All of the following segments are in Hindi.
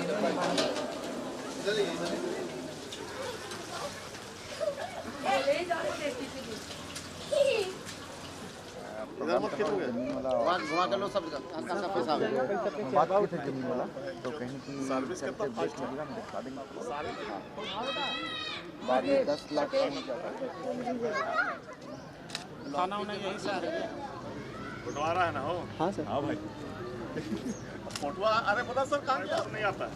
इधर मत खींचोगे, घुमा कर लो सब का पैसा बात की थी जमीन वाला तो कहीं की सर्विस कितना फास्ट है। बाद में 10 लाख खाना उन्हें यही से बंटवारा है ना हो। हाँ सर। हाँ भाई फोटो अरे पता सर कहाँ गया नहीं आता है।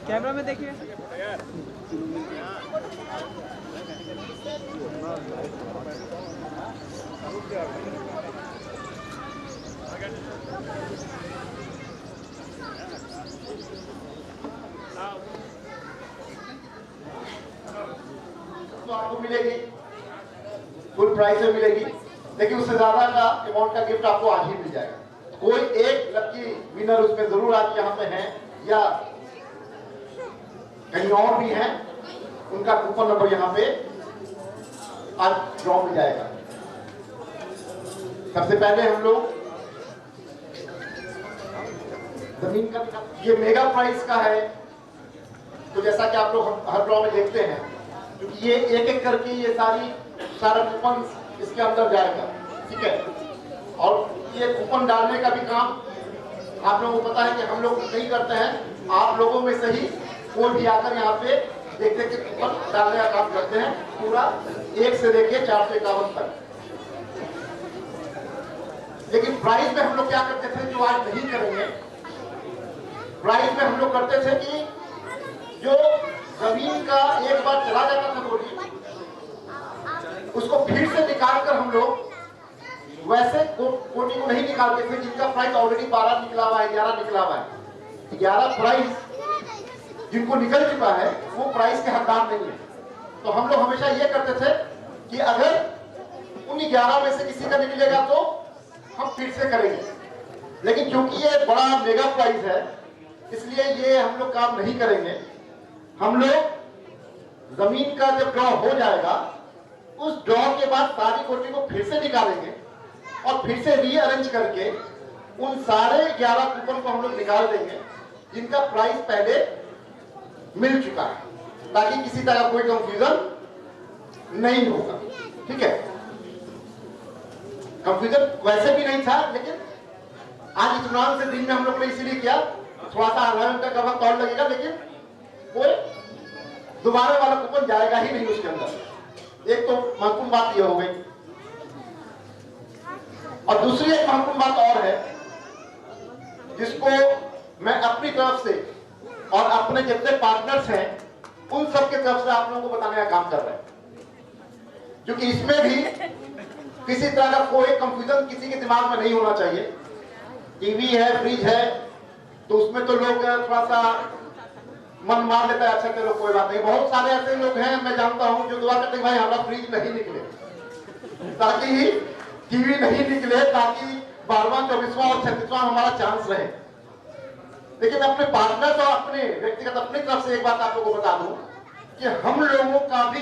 कैमरा में देखिए। तो आपको मिलेगी, फुल प्राइस में मिलेगी, लेकिन उससे ज्यादा का अमाउंट का गिफ्ट आपको आज ही मिल जाएगा। कोई एक लकी विनर उसमें जरूर आज यहाँ पे है या कहीं और भी है, उनका कूपन नंबर यहाँ पे आज ड्रॉ मिल जाएगा। सबसे पहले हम लोग जमीन का, ये मेगा प्राइस का है, तो जैसा कि आप लोग हर ड्रॉ में देखते हैं, क्योंकि ये एक एक करके ये सारा कूपन इसके अंदर जाएगा, ठीक है। और ये कूपन डालने का भी काम आप लोगों को पता है कि हम लोग नहीं करते हैं, आप लोगों में से ही कोई भी आकर यहाँ पे देखते कि कूपन डालने का काम करते हैं, पूरा 1 से लेके 451 तक। लेकिन प्राइस में हम लोग क्या करते थे जो आज नहीं करेंगे, प्राइस में हम लोग करते थे कि जो जमीन का एक बार चला जाता था बोली, उसको फिर से निकाल कर हम लोग वैसे कोटी को नहीं निकालते थे जिनका प्राइस ऑलरेडी 12 निकला हुआ है, 11 निकला हुआ है। 11 प्राइस जिनको निकल चुका है वो प्राइस के हकदार नहीं है। तो हम लोग हमेशा ये करते थे कि अगर उन 11 में से किसी का निकलेगा तो हम फिर से करेंगे, लेकिन क्योंकि ये बड़ा मेगा प्राइस है इसलिए ये हम लोग काम नहीं करेंगे। हम लोग जमीन का जब ड्रॉ हो जाएगा उस ड्रॉ के बाद सारी कोटी को फिर से निकालेंगे और फिर से रीअरेंज करके उन सारे 11 कूपन को हम लोग निकाल देंगे जिनका प्राइस पहले मिल चुका है, ताकि किसी तरह कोई कंफ्यूजन नहीं होगा, ठीक है। कंफ्यूजन वैसे भी नहीं था, लेकिन आज इत्मीनान से दिन में हम लोग ने इसीलिए किया, थोड़ा सा आधा घंटा का वक्त और लगेगा, लेकिन कोई दोबारा वाला कूपन जाएगा ही नहीं उसके अंदर। एक तो महत्वपूर्ण बात यह हो गई, और दूसरी एक महत्वपूर्ण बात और है जिसको मैं अपनी तरफ से और अपने जितने पार्टनर्स हैं उन सब के तरफ से आप लोगों को बताने का काम कर रहे हैं, क्योंकि इसमें भी किसी तरह का कोई कंफ्यूजन किसी के दिमाग में नहीं होना चाहिए। टीवी है, फ्रिज है, तो उसमें तो लोग थोड़ा सा मन मार लेता है, अच्छा चलो कोई बात नहीं। बहुत सारे ऐसे लोग हैं मैं जानता हूं जो दुआ करते हैं भाई हमारा फ्रिज नहीं निकले, ताकि टीवी नहीं निकले, ताकि 12वां 24वां और 36वां हमारा चांस रहे। लेकिन अपने पार्टनर और अपने व्यक्तिगत अपनी तरफ से एक बात आप लोगों को बता दूं कि हम लोगों का भी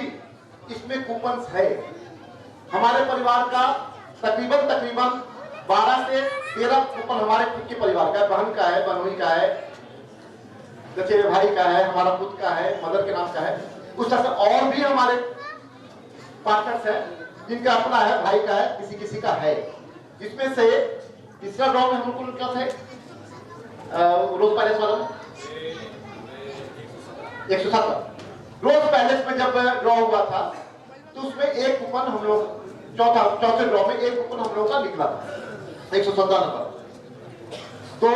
इसमें कूपन्स है। हमारे परिवार का तकरीबन 12 से 13 कूपन हमारे खुद के परिवार का है, बहन का है, बनोई का है, चचेरे भाई का है, हमारा खुद का है, मदर के नाम का है। उस तरह से और भी हमारे पार्टनर्स हैं जिनका अपना है, भाई का है, किसी किसी का है। जिसमें से तीसरा ड्रॉ में हमको क्या थे, रोज पैलेस वाला 170 रोज पैलेस में जब ड्रॉ हुआ था तो उसमें एक कूपन हम लोग चौथे ड्रॉ में एक कूपन हम लोग का निकला था 117 नंबर। तो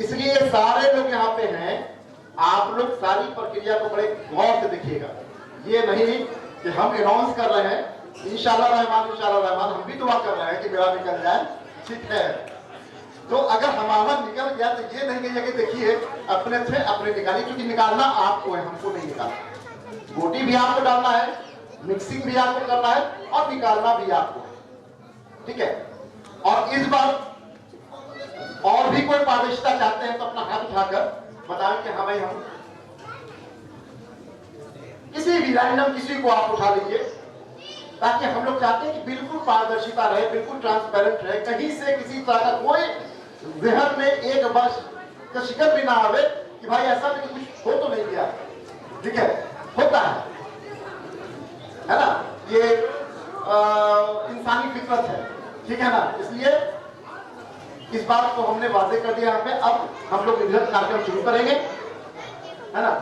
इसलिए सारे लोग यहाँ पे हैं, आप लोग सारी प्रक्रिया को बड़े गौर से देखिएगा। ये नहीं कि हम अनाउंस कर रहे हैं इंशाल्लाह रहमान हम भी दुआ कर रहे हैं कि मेरा निकल जाए, ठीक है। तो अगर हमारा निकल गया तो ये नहीं कहिए कि देखिए अपने थे अपने निकाली, क्योंकि निकालना आपको है, हमको नहीं निकालना। गोटी भी आपको डालना है, मिक्सिंग भी आपको करना है और निकालना भी आपको है, ठीक है। और इस बार और भी कोई पारदर्शिता चाहते हैं तो अपना हाथ उठाकर बताएं कि हाँ भाई हम किसी भी रैंडम किसी को आप उठा लीजिए, ताकि हम लोग चाहते हैं कि बिल्कुल पारदर्शिता रहे, बिल्कुल ट्रांसपेरेंट रहे, कहीं से किसी तरह का कोई जहन में एक बस का शिकन भी ना आवे कि भाई ऐसा भी कुछ हो तो नहीं गया, ठीक है, होता है ना, ये इंसानी फितरत है, ठीक है ना। इसलिए इस बात को हमने वादे कर दिया यहाँ पे। अब हम लोग इधर कार्यक्रम शुरू करेंगे, है ना।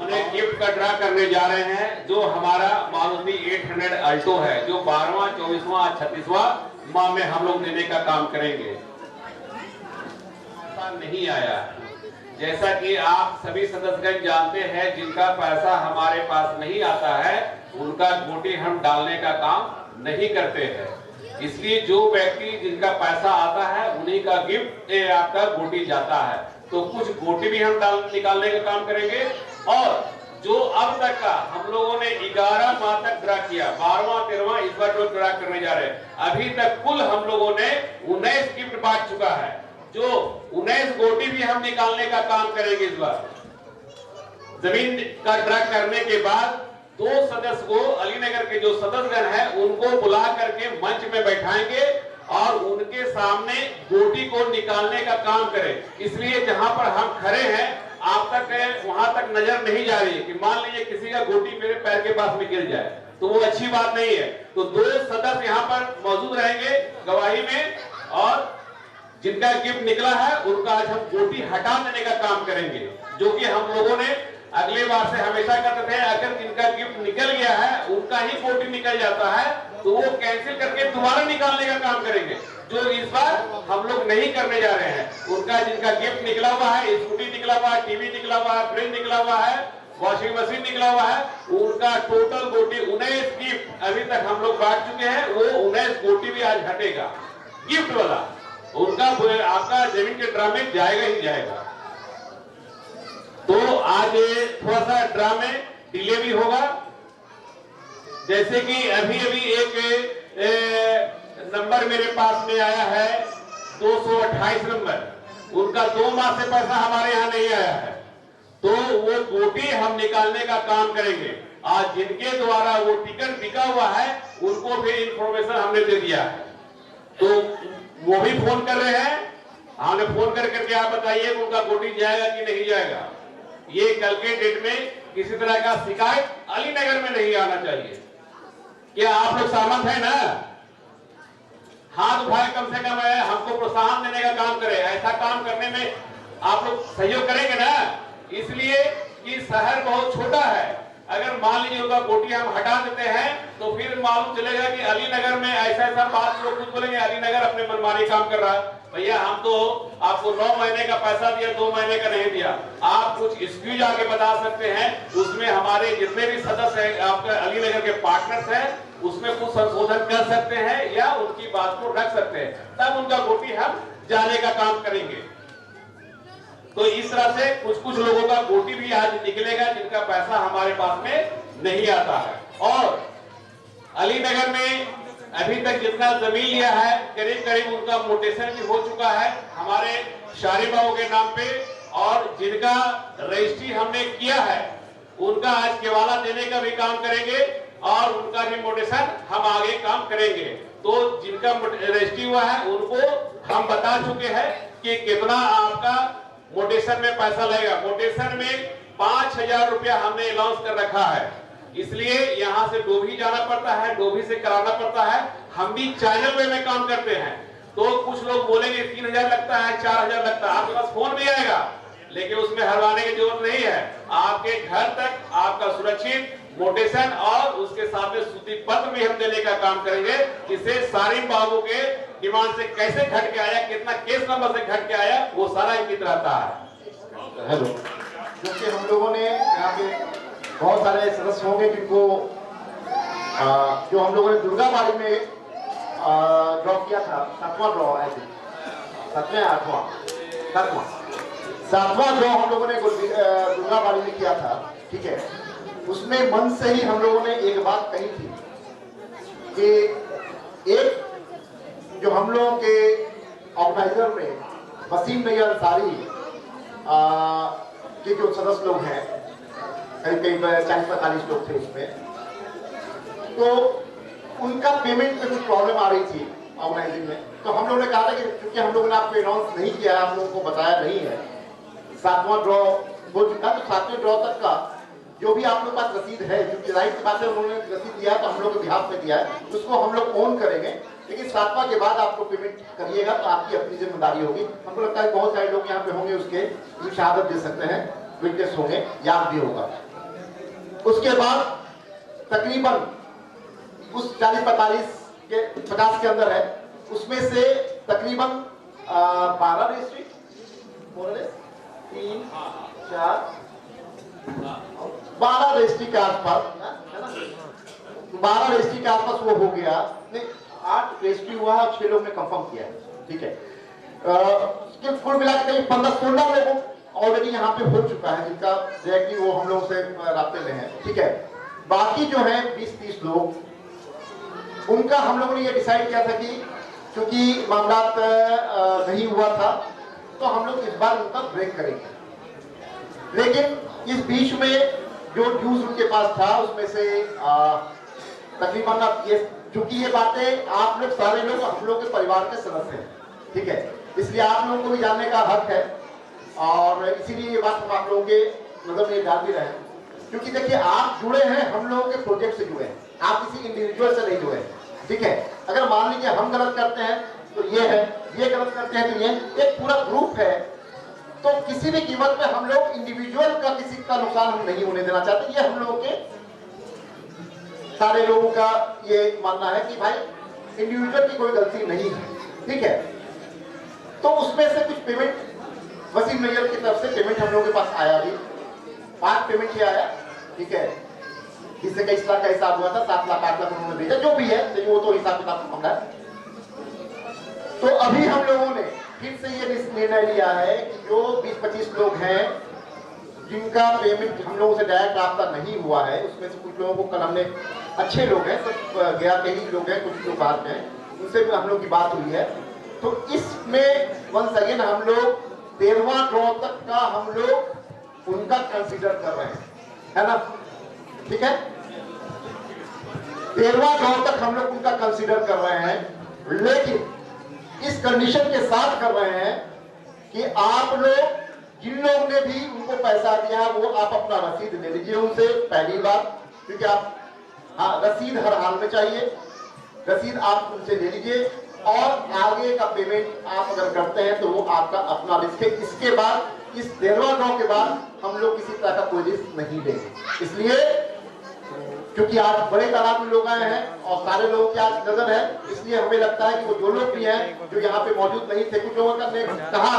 उन्हें गिफ्ट का ड्रा करने जा रहे हैं, जो हमारा मारुति 800 अल्टो है, जो 12वां, 24वां, 36वां माह में हम लोग देने का काम करेंगे। नहीं आया, जैसा कि आप सभी सदस्यगण जानते हैं, जिनका पैसा हमारे पास नहीं आता है उनका गोटी हम डालने का काम नहीं करते हैं। इसलिए जो व्यक्ति जिनका पैसा आता है उन्हीं का गिफ्ट आपका गोटी जाता है। तो कुछ गोटी भी हम निकालने का काम करेंगे। और जो अब तक का हम लोगों ने 11 माह तक ड्रा किया, 12वां 13वां इस बार जो ड्रा करने जा रहे हैं, अभी तक कुल हम लोगों ने 19 गिफ्ट बांट चुका है। जो 19 गोटी भी हम निकालने का काम करेंगे इस बार। जमीन का ड्रा करने के बाद 2 सदस्य को, अलीनगर के जो सदस्यगण हैं उनको बुला करके मंच में बैठाएंगे और उनके सामने गोटी को निकालने का काम करें। इसलिए जहां पर हम खड़े हैं आप तक वहां तक नजर नहीं जा रही है कि मान लीजिए किसी का गोटी मेरे पैर के पास में गिर जाए, तो वो अच्छी बात नहीं है। तो 2 सदस्य यहाँ पर मौजूद रहेंगे गवाही में, और जिनका गिफ्ट निकला है उनका आज हम गोटी हटा देने का काम करेंगे, जो कि हम लोगों ने अगले बार से हमेशा करते थे। अगर जिनका गिफ्ट निकल गया है उनका ही गोटी निकल जाता है तो वो कैंसिल करके दोबारा निकालने का काम करेंगे, जो इस बार हम लोग नहीं करने जा रहे हैं। उनका जिनका गिफ्ट निकला हुआ है, स्कूटी निकला हुआ है, टीवी निकला हुआ है, फ्रिज निकला हुआ है, वॉशिंग मशीन निकला हुआ है, उनका टोटल गोटी 19 गिफ्ट अभी तक हम लोग बांट चुके हैं। वो 19 गोटी भी आज हटेगा गिफ्ट वाला, उनका आपका जमीन के ड्रा में जाएगा ही जाएगा। तो आज थोड़ा सा ड्रा में डिले भी होगा। जैसे कि अभी एक नंबर मेरे पास में आया है 228 नंबर, उनका 2 माह से पैसा हमारे यहाँ नहीं आया है, तो वो गोटी हम निकालने का काम करेंगे। आज जिनके द्वारा वो टिकट बिका हुआ है उनको भी इंफॉर्मेशन हमने दे दिया है, तो वो भी फोन कर रहे हैं। हमने फोन करके आप बताइए कि उनका गोटी जाएगा कि नहीं जाएगा। ये कल के डेट में किसी तरह का शिकायत अलीनगर में नहीं आना चाहिए। क्या आप लोग सहमत है ना? हाथ उठाए कम से कम है, हमको प्रोत्साहन देने का काम करें। ऐसा काम करने में आप लोग सहयोग करेंगे ना? इसलिए कि शहर बहुत छोटा है, अगर मान लीजिए उनका गोटी हम हटा देते हैं तो फिर मालूम चलेगा कि अलीनगर में ऐसा बात लोग कुछ बोलेंगे, अलीनगर अपने मनमानी काम कर रहा है। भैया हम तो आपको 9 महीने का पैसा दिया, 2 महीने का नहीं दिया। आप कुछ एक्सक्यूज आके बता सकते हैं, उसमें हमारे जितने भी सदस्य हैं आपके अलीनगर के पार्टनर्स हैं उसमें कुछ संशोधन कर सकते हैं या उनकी बात को रख सकते हैं, तब उनका गोटी हम जाने का काम करेंगे। तो इस तरह से कुछ लोगों का गोटी भी आज निकलेगा जिनका पैसा हमारे पास में नहीं आता है। और अलीनगर में अभी तक जितना जमीन लिया है करीब उनका मोटेशन भी हो चुका है हमारे शारी बाबू के नाम पे, और जिनका रजिस्ट्री हमने किया है उनका आज केवाला देने का भी काम करेंगे और उनका भी मोटेशन हम आगे काम करेंगे। तो जिनका रजिस्ट्री हुआ है उनको हम बता चुके हैं कि कितना आपका मोटेशन में पैसा लगेगा। मोटेशन में 5000 रुपया हमने अलाउंस कर रखा है, इसलिए यहाँ से डोभी जाना पड़ता है, डोभी से कराना पड़ता है। हम भी चैनल वे में काम करते हैं, तो कुछ लोग बोलेंगे 3000 लगता है, 4000 लगता है। आपके पास फोन भी आएगा, लेकिन उसमें हरवाने की जरूरत नहीं है। आपके घर तक आपका सुरक्षित मोटेशन और उसके साथ में सूती पत्र भी हम देने का काम करेंगे, जिससे सारिम बाबू के डिमांड से कैसे घट के आया, कितना केस नंबर से घट के आया, वो सारा इंकित रहता है। हेलो, क्योंकि हम लोगों ने यहाँ पे बहुत सारे सदस्य होंगे जिनको जो हम लोगों ने दुर्गाबाड़ी में ड्रॉ किया था, 7वां ड्रॉ है, 7वां 8वां 7वां ड्रॉ हम लोगों ने दुर्गाबाड़ी में किया था, ठीक है। उसमें मन से ही हम लोगों ने एक बात कही थी कि एक जो हम लोगों के ऑर्गेनाइजर में वसीम नैयर अंसारी के जो सदस्य लोग हैं, करीब 40-45 लोग थे उसमें, तो उनका पेमेंट में कुछ प्रॉब्लम आ रही थी ऑर्गेनाइजिंग में। तो हम लोगों ने कहा था कि क्योंकि हम लोगों ने आपको अनाउंस नहीं किया है, हम लोगों को बताया नहीं है, 7वां ड्रॉ हो चुका, तो 7वें ड्रॉ तक का जो भी आप लोग के पास रसीद है, क्योंकि जाहिर सी बात है उन्होंने रसीद दिया तो हम लोग के बिहाफ में दिया है, उसको हम लोग ऑन करेंगे, लेकिन 7वां के बाद आपको पेमेंट करिएगा तो आपकी अपनी जिम्मेदारी होगी। हमको लगता है बहुत सारे लोग यहाँ पे होंगे, उसके शहादत दे सकते हैं, विटनेस होंगे, याद भी होगा। उसके बाद तकरीबन उस 40-45 के 50 के अंदर है, उसमें से तकरीबन 12 रजिस्ट्री 3, 4, 12 रजिस्ट्री के आसपास, 12 रजिस्ट्री के आसपास वो हो गया, नहीं 8 रजिस्ट्री हुआ है और 6 लोग ने कंफर्म किया है, ठीक है। कुल मिलाकर करीब 15-16 लोगों ऑलरेडी यहाँ पे हो चुका है, जिनका डायरेक्टली वो हम लोग से राब्ते में है, ठीक है। बाकी जो है 20-30 लोग, उनका हम लोगों ने ये डिसाइड किया था कि क्योंकि मामला नहीं हुआ था तो हम लोग इस बार उनका ब्रेक करेंगे, लेकिन इस बीच में जो ड्यूज उनके पास था उसमें से तकरीबन ये, चूंकि ये बातें आप लोग सारे लोग हम लोग के परिवार के सदस्य हैं, ठीक है, इसलिए आप लोगों को भी जानने का हक है और इसीलिए ये बात हम आप लोगों के नजर में डाल भी रहे हैं, क्योंकि देखिए आप जुड़े हैं हम लोगों के प्रोजेक्ट से जुड़े हैं, आप किसी इंडिविजुअल से नहीं जुड़े हैं, ठीक है। अगर मान लीजिए हम गलत करते हैं तो ये है, ये गलत करते हैं तो ये, एक पूरा ग्रुप है, तो किसी भी कीमत पे हम लोग इंडिविजुअल का किसी का नुकसान हम नहीं होने देना चाहते। ये हम लोगों के सारे लोगों का ये मानना है कि भाई इंडिविजुअल की कोई गलती नहीं है, ठीक है। तो उसमें से कुछ पेमेंट वसीम नैयर की तरफ से पेमेंट हम लोगों के पास आया, भी 5 पेमेंट ही आया, ठीक है, जिससे कई लाख का हिसाब हुआ था, 7 लाख 8 लाख उन्होंने भेजा, जो भी है तो वो तो हिसाब किताब मामला है। तो अभी हम लोगों ने फिर से ये निर्णय लिया है कि जो 20-25 लोग हैं जिनका पेमेंट हम लोगों से डायरेक्ट राब्ता नहीं हुआ है, उसमें से कुछ लोगों को कल हमने, अच्छे लोग हैं, सब गया के ही लोग हैं, कुछ लोग बाहर हैं, उनसे भी हम लोग की बात हुई है। तो इसमें वंस अगेन हम लोग 13वां ड्रॉ तक का हम लोग उनका कंसीडर कर रहे हैं, है ना, ठीक है। 13वां ड्रॉ तक हम लोग उनका कंसीडर कर रहे हैं, लेकिन इस कंडीशन के साथ कर रहे हैं कि आप लोग जिन लोगों ने भी उनको पैसा दिया वो आप अपना रसीद ले लीजिए उनसे, पहली बात, क्योंकि आप, हाँ, रसीद हर हाल में चाहिए, रसीद आप उनसे ले लीजिए और आगे का पेमेंट आप अगर करते हैं तो वो आपका अपना रिस्क है। इसके बाद इस 13वां ड्रॉ के बाद हम लोग किसी तरह का कोई रिस्क नहीं लेंगे, इसलिए क्योंकि आज बड़े तादाद में लोग आए हैं और सारे लोगों की आज नजर है, इसलिए हमें लगता है कि वो जो लोग भी हैं जो यहाँ पे मौजूद नहीं थे, कुछ लोगों ने कहा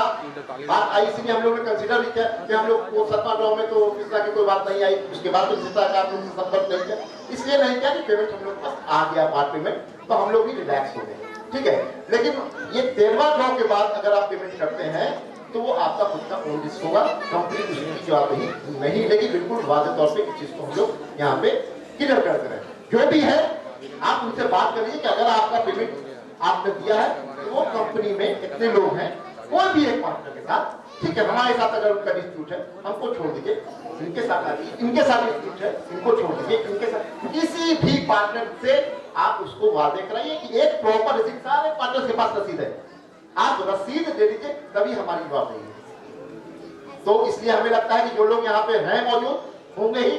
बात आई, इसलिए हम लोगों ने कंसीडर भी किया कि हम लोग को 7वां ड्रॉ में तो इस तरह की कोई बात नहीं आई, उसके बाद तो जिस तरह का आप लोग संपर्क नहीं किया, इसलिए नहीं किया कि पेमेंट हम लोग के पास आ गया, पार्ट पेमेंट, तो हम लोग भी रिलैक्स हो गए, ठीक है। लेकिन ये 13वां ड्रॉ के बाद अगर आप पेमेंट करते हैं तो वो आपका खुद का ओन रिस्क होगा, कंपनी उसकी जवाबदेही नहीं लेगी, बिल्कुल वाज़ेह तौर पे इस चीज को हम लोग यहाँ पे क्लियर करते रहे। जो भी है आप उनसे बात कर लीजिए कि अगर आपका पेमेंट आपने दिया है तो वो कंपनी में इतने लोग हैं, कोई भी एक पार्टनर के साथ, ठीक है, हमारे साथ अगर उनका डिस्प्यूट है हमको छोड़ दीजिए, इनके साथ डिस्प्यूट है इनको छोड़ दीजिए, इनके साथ किसी भी पार्टनर से आप उसको वादे कराइए कि एक प्रॉपर रसीद, सारे पार्टनर के पास रसीद है, आप रसीद दे दीजिए, तभी हमारी जवाबदेही है। तो इसलिए हमें लगता है कि जो लोग यहाँ पे हैं मौजूद होंगे ही,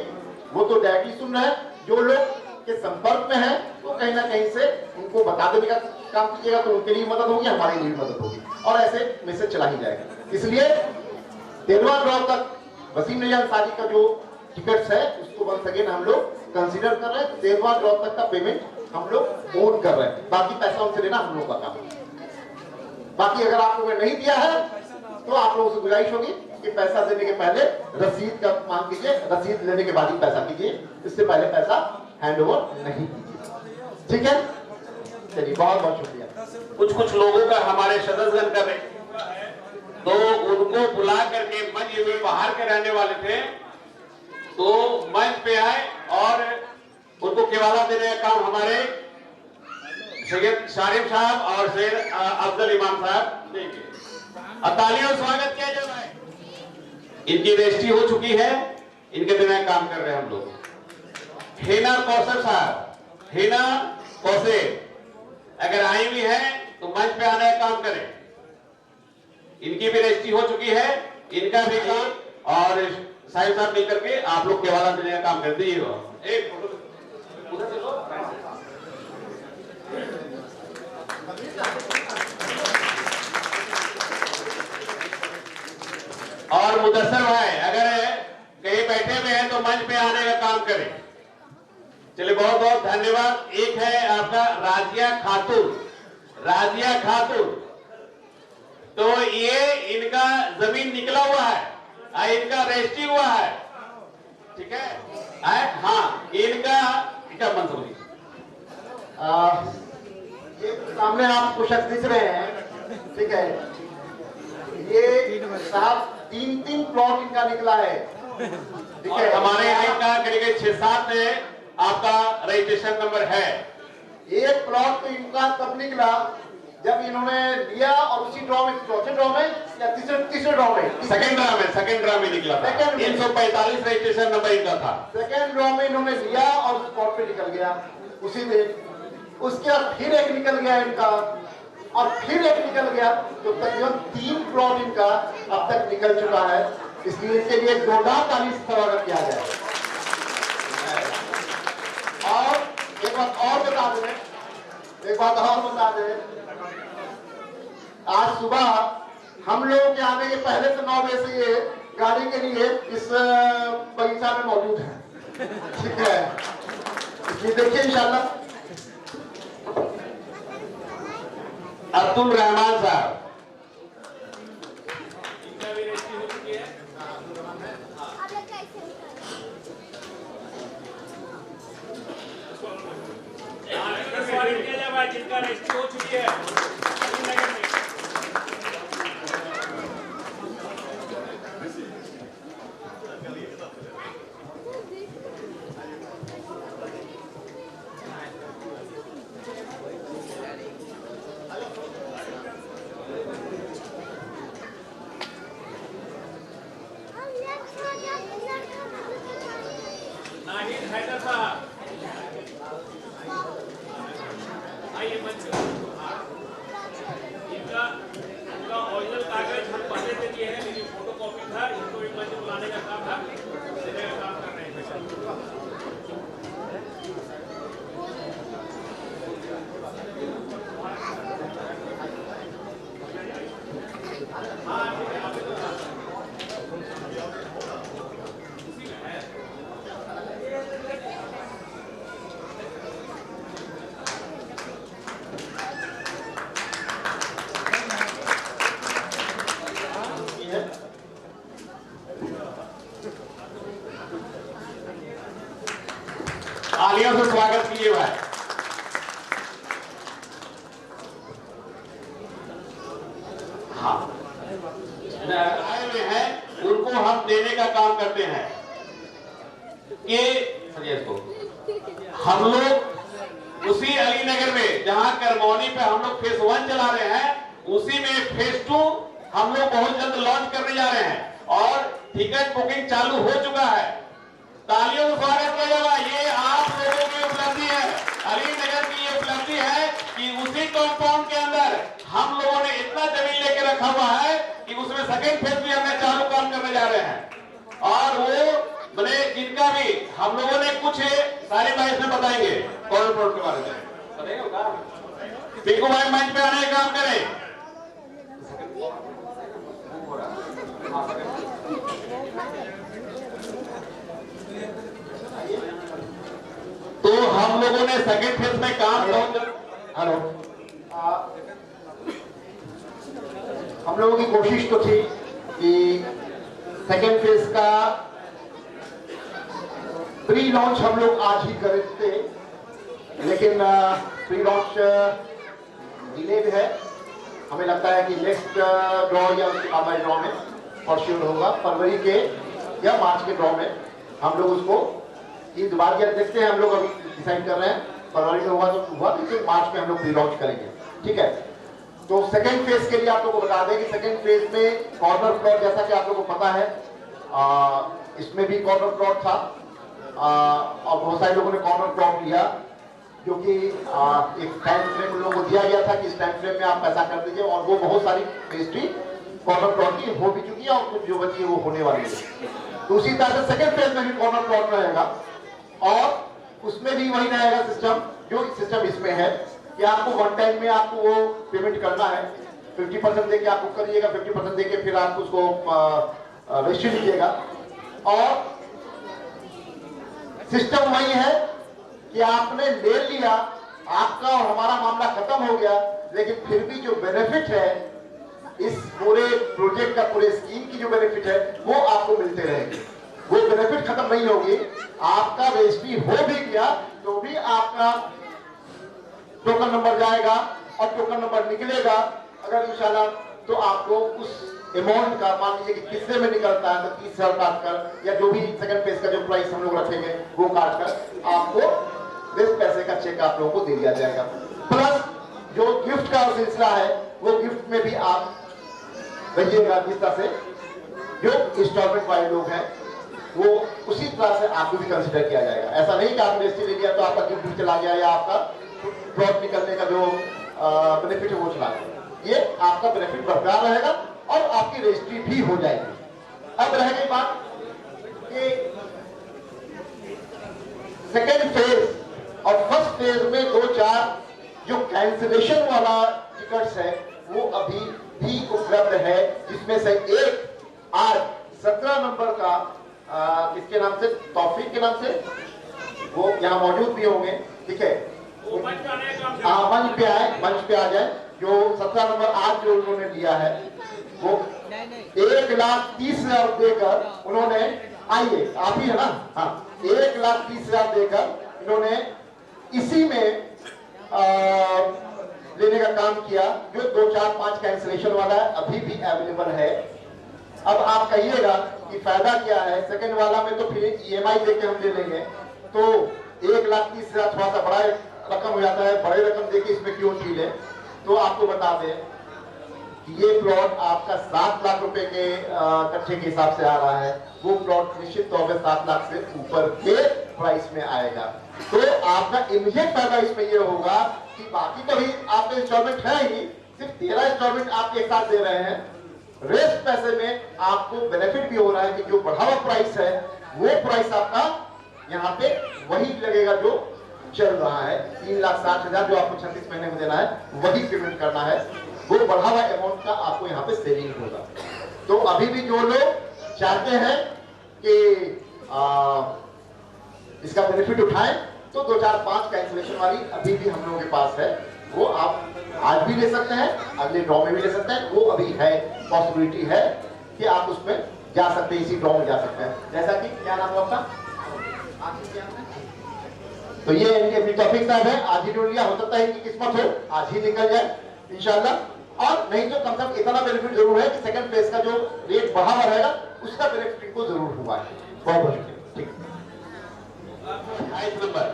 वो तो डायरेक्टली सुन रहे हैं, जो लोग के संपर्क में है तो कहीं ना कहीं से उनको बता देने का काम कीजिएगा, तो उनके लिए मदद होगी, हमारे लिए मदद होगी, और ऐसे मैसेज चला ही जाएगा। इसलिए 13वां ड्रॉ तक वसीम नैयर अंसारी का जो टिकट्स है उसको वंस अगेन हम लोग कंसीडर कर रहे हैं, 13वां ड्रॉ तक का पेमेंट हम लोग ओन कर रहे हैं, बाकी पैसा उनसे लेना हम लोग का काम है। बाकी अगर आप लोगों ने नहीं दिया है तो आप लोगों से गुजारिश होगी कि पैसा देने के पहले रसीद का मांग कीजिए, रसीद लेने के बाद ही पैसा कीजिए, इससे पहले पैसा हैंडओवर नहीं कीजिए, ठीक है। चलिए बहुत बहुत शुक्रिया। कुछ लोगों का हमारे सदस्यगण का तो उनको बुला करके मंच में बाहर के रहने वाले थे तो मंच पे आए और उनको केवाला देने का काम हमारे सैयद शारिफ साहब और सैयद अफजल इमाम साहब देंगे। तालियों स्वागत किया जाए भाई। इनकी रजिस्ट्री हो चुकी है, इनके बिना काम कर रहे हैं हम लोग। हेना कौसर साहब, हेना कौसर अगर आई हुई है तो मंच पे आने का काम करें। इनकी भी रजिस्ट्री हो चुकी है, इनका भी काम, और साहिब साहब मिलकर के आप लोग केवाला देने का काम कर दीजिएगा। एक फोटो उधर से लो। और मुदस्सर भाई अगर कहीं बैठे हुए हैं तो मंच पे आने का काम करें। चलिए बहुत बहुत धन्यवाद। एक है आपका राजिया खातून, राजिया खातून, तो ये इनका जमीन निकला हुआ है, इनका रजिस्ट्री हुआ है, ठीक है। हाँ, इनका क्या मंसूरी ये सामने आपको शख्स दिख रहे हैं, ठीक है। ये साहब 3 प्लॉट इनका निकला है, ठीक और है। हमारे यहाँ का करीब 6-7 आपका रजिस्ट्रेशन नंबर है। एक प्लॉट तो इनका तब निकला जब इन्होंने लिया, और उसी ड्रॉ में, चौथे ड्रॉ में या तीसरे ड्रॉ में, सेकंड ड्रा में निकला था। 345 रजिस्ट्रेशन नंबर इनका था। सेकंड ड्रॉ में इन्होंने लिया और स्पॉट पे निकल गया उसी दिन। उसके बाद फिर एक निकल गया इनका, और फिर एक निकल गया, तो तकरीबन 3 प्लॉट इनका अब तक निकल चुका है। इसलिए इसके लिए जोरदार ताली से स्वागत किया जाए। और एक बात और बता दें, आज सुबह हम लोग के आने के पहले से 9 बजे से ये गाड़ी के लिए इस बगीचा में मौजूद है, ठीक है। इसलिए देखिए इंशाल्लाह। अब्दुल रहमान साहब, जिनका रजिस्ट्री हो चुकी है नाहिद हैदर साहब, आइए मंच पे। इनका ओरिजिनल कागज हम पहले से दिए हैं, लेकिन फोटो कॉपी था, इनको भी मंच बुलाने का काम था, देने का काम कर रहे हैं। तालियों से स्वागत कीजिए भाई। हाँ, आए हुए हैं उनको हम देने का काम करते हैं कि इसको हम लोग उसी अलीनगर में जहां करमौनी पे हम लोग फेज 1 चला रहे हैं, उसी में फेज 2 हम लोग बहुत जल्द लॉन्च करने जा रहे हैं और टिकट बुकिंग चालू हो चुका है। तालियों से स्वागत किया जाएगा। ये आप लोगों की उपलब्धि है, अलीनगर की ये उपलब्धि है कि उसी कंपाउंड के अंदर हम लोगों ने इतना जमीन लेके रखा हुआ है कि उसमें सेकंड फेज भी हमने चालू काम करने जा रहे हैं। और वो मैंने जिनका भी हम लोगों ने कुछ सारे भाई इसमें बताएंगे कॉर्नर प्लॉट के बारे में, बताएंगे। पिंकू भाई मंच पे आने का काम करें। तो हम लोगों ने सेकंड फेज में काम हेलो, हम लोगों की कोशिश तो थी कि सेकेंड फेज का प्री लॉन्च हम लोग आज ही करते, लेकिन प्री लॉन्च डिले भी है। हमें लगता है कि नेक्स्ट ड्रॉ या उसके बाद ड्रॉ में फॉर श्योर होगा, फरवरी के या मार्च के ड्रॉ में हम लोग उसको इस बार क्या देखते हैं। हम लोग अभी डिसाइड कर रहे हैं, फरवरी में हुआ तो हुआ, लेकिन मार्च में हम लोग प्री लॉन्च करेंगे, ठीक है। तो सेकंड फेज के लिए आप लोगों को बता दें कि सेकंड फेज में कॉर्नर प्लॉट, जैसा कि आप लोगों को पता है, इसमें भी कॉर्नर प्लॉट था और बहुत सारे लोगों ने कॉर्नर प्लॉट लिया। जो कि एक टाइम फ्रेम लोगों को दिया गया था कि इस टाइम फ्रेम में आप पैसा कर दीजिए, और वो बहुत सारी रजिस्ट्री कॉर्नर प्लॉट की हो भी चुकी है और कुछ जो बची है वो होने वाली है। तो उसी तरह से सेकंड फेज में भी कॉर्नर प्लॉट रहेगा और उसमें भी वही रहेगा सिस्टम जो सिस्टम इसमें है कि आपको वन टाइम में आपको वो पेमेंट करना है, 50% देके आप बुक करिएगा, 50% देके फिर आप उसको रजिस्ट्री लीजिएगा। और सिस्टम वही है कि आपने ले लिया, आपका और हमारा मामला खत्म हो गया, लेकिन फिर भी जो बेनिफिट है इस पूरे प्रोजेक्ट का, पूरे स्कीम की जो बेनिफिट है वो आपको मिलते रहेंगे, वो बेनिफिट खत्म नहीं होगी। आपका रजिस्ट्री हो भी गया तो भी आपका टोकन नंबर जाएगा और टोकन नंबर निकलेगा अगर इंशाल्लाह, तो आपको उस अमाउंट का, मान लीजिए कि कितने में निकलता है तो 30,000 काट कर या जो भी सेकंड फेज का जो प्राइस हम लोग रखेंगे वो काट कर आपको इस पैसे का चेक आप लोगों को दे दिया जाएगा। प्लस जो गिफ्ट का सिलसिला है वो गिफ्ट में भी आप भेजिएगा, जिस तरह से जो इंस्टॉलमेंट वाले लोग हैं वो उसी तरह से आपको भी कंसिडर किया जाएगा। ऐसा नहीं कि आपने रजिस्ट्री ले लिया तो आपका गिफ्ट भी चला गया या आपका प्लॉट निकलने का जो बेनिफिट है वो चला गया। ये आपका बेनिफिट बरकरार रहेगा और आपकी रजिस्ट्री भी हो जाएगी। अब रह गई बात कि सेकेंड फेज और फर्स्ट फेज में 2-4 जो कैंसिलेशन वाला टिकट्स है वो अभी भी उपलब्ध है, जिसमें से एक आज 17 नंबर का किसके नाम से, तौफीक के नाम से, वो यहाँ मौजूद भी होंगे, ठीक है, मंच पे आए, मंच पे आ जाए। जो 17 नंबर आज जो उन्होंने लिया है वो 1,30,000 देकर उन्होंने, आइए आप ही है ना, हाँ, 1,30,000 देकर इन्होंने इसी में लेने का काम किया। जो 2-4-5 कैंसिलेशन वाला है अभी भी अवेलेबल है। अब आप कहिएगा कि फायदा क्या है, सेकंड वाला में तो फिर EMI देके हम ले लेंगे तो 1,30,000 थोड़ा सा बड़ा रकम हो जाता है, बड़े रकम देके इसमें क्यों छीले। तो आपको बता दें कि ये प्लॉट आपका 7 लाख रुपए के कच्चे के हिसाब से आ रहा है, वो प्लॉट निश्चित तौर पर 7 लाख से ऊपर के प्राइस में आएगा। तो आपका इमीडिएट फायदा इसमें ये होगा कि बाकी तो भी आपके इंस्टॉलमेंट है ही, सिर्फ 13 इंस्टॉलमेंट आप एक साथ दे रहे हैं, रेस्ट पैसे में आपको बेनिफिट भी हो रहा है कि जो बढ़ा हुआ प्राइस है वो प्राइस आपका यहाँ पे वही लगेगा जो चल रहा है। 3,60,000 जो आपको 36 महीने में देना है वही पेमेंट करना है, वो बढ़ा हुआ अमाउंट का आपको यहाँ पे सेविंग होगा। तो अभी भी जो लोग चाहते हैं कि इसका बेनिफिट उठाएं तो 2-4-5 कैंसिलेशन वाली अभी भी हम लोगों के पास है, वो आप आज भी ले सकते हैं, अगले ड्रॉ में भी ले सकते हैं। वो अभी है, पॉसिबिलिटी है कि आप उसमें जा सकते हैं, इसी ड्रॉ में जा सकते हैं। जैसा कि क्या नाम है आपका, तो ये इनके टॉपिक साहब है, आज ही ढूंढ लिया, हो सकता है कि किस्मत हो आज ही निकल जाए इंशाल्लाह। और नहीं तो कम से कम इतना बेनिफिट जरूर है कि सेकंड फेज का जो रेट बढ़ा हुआ रहेगा उसका बेनिफिट इनको जरूर हुआ है। बहुत बहुत ठीक। 28 नंबर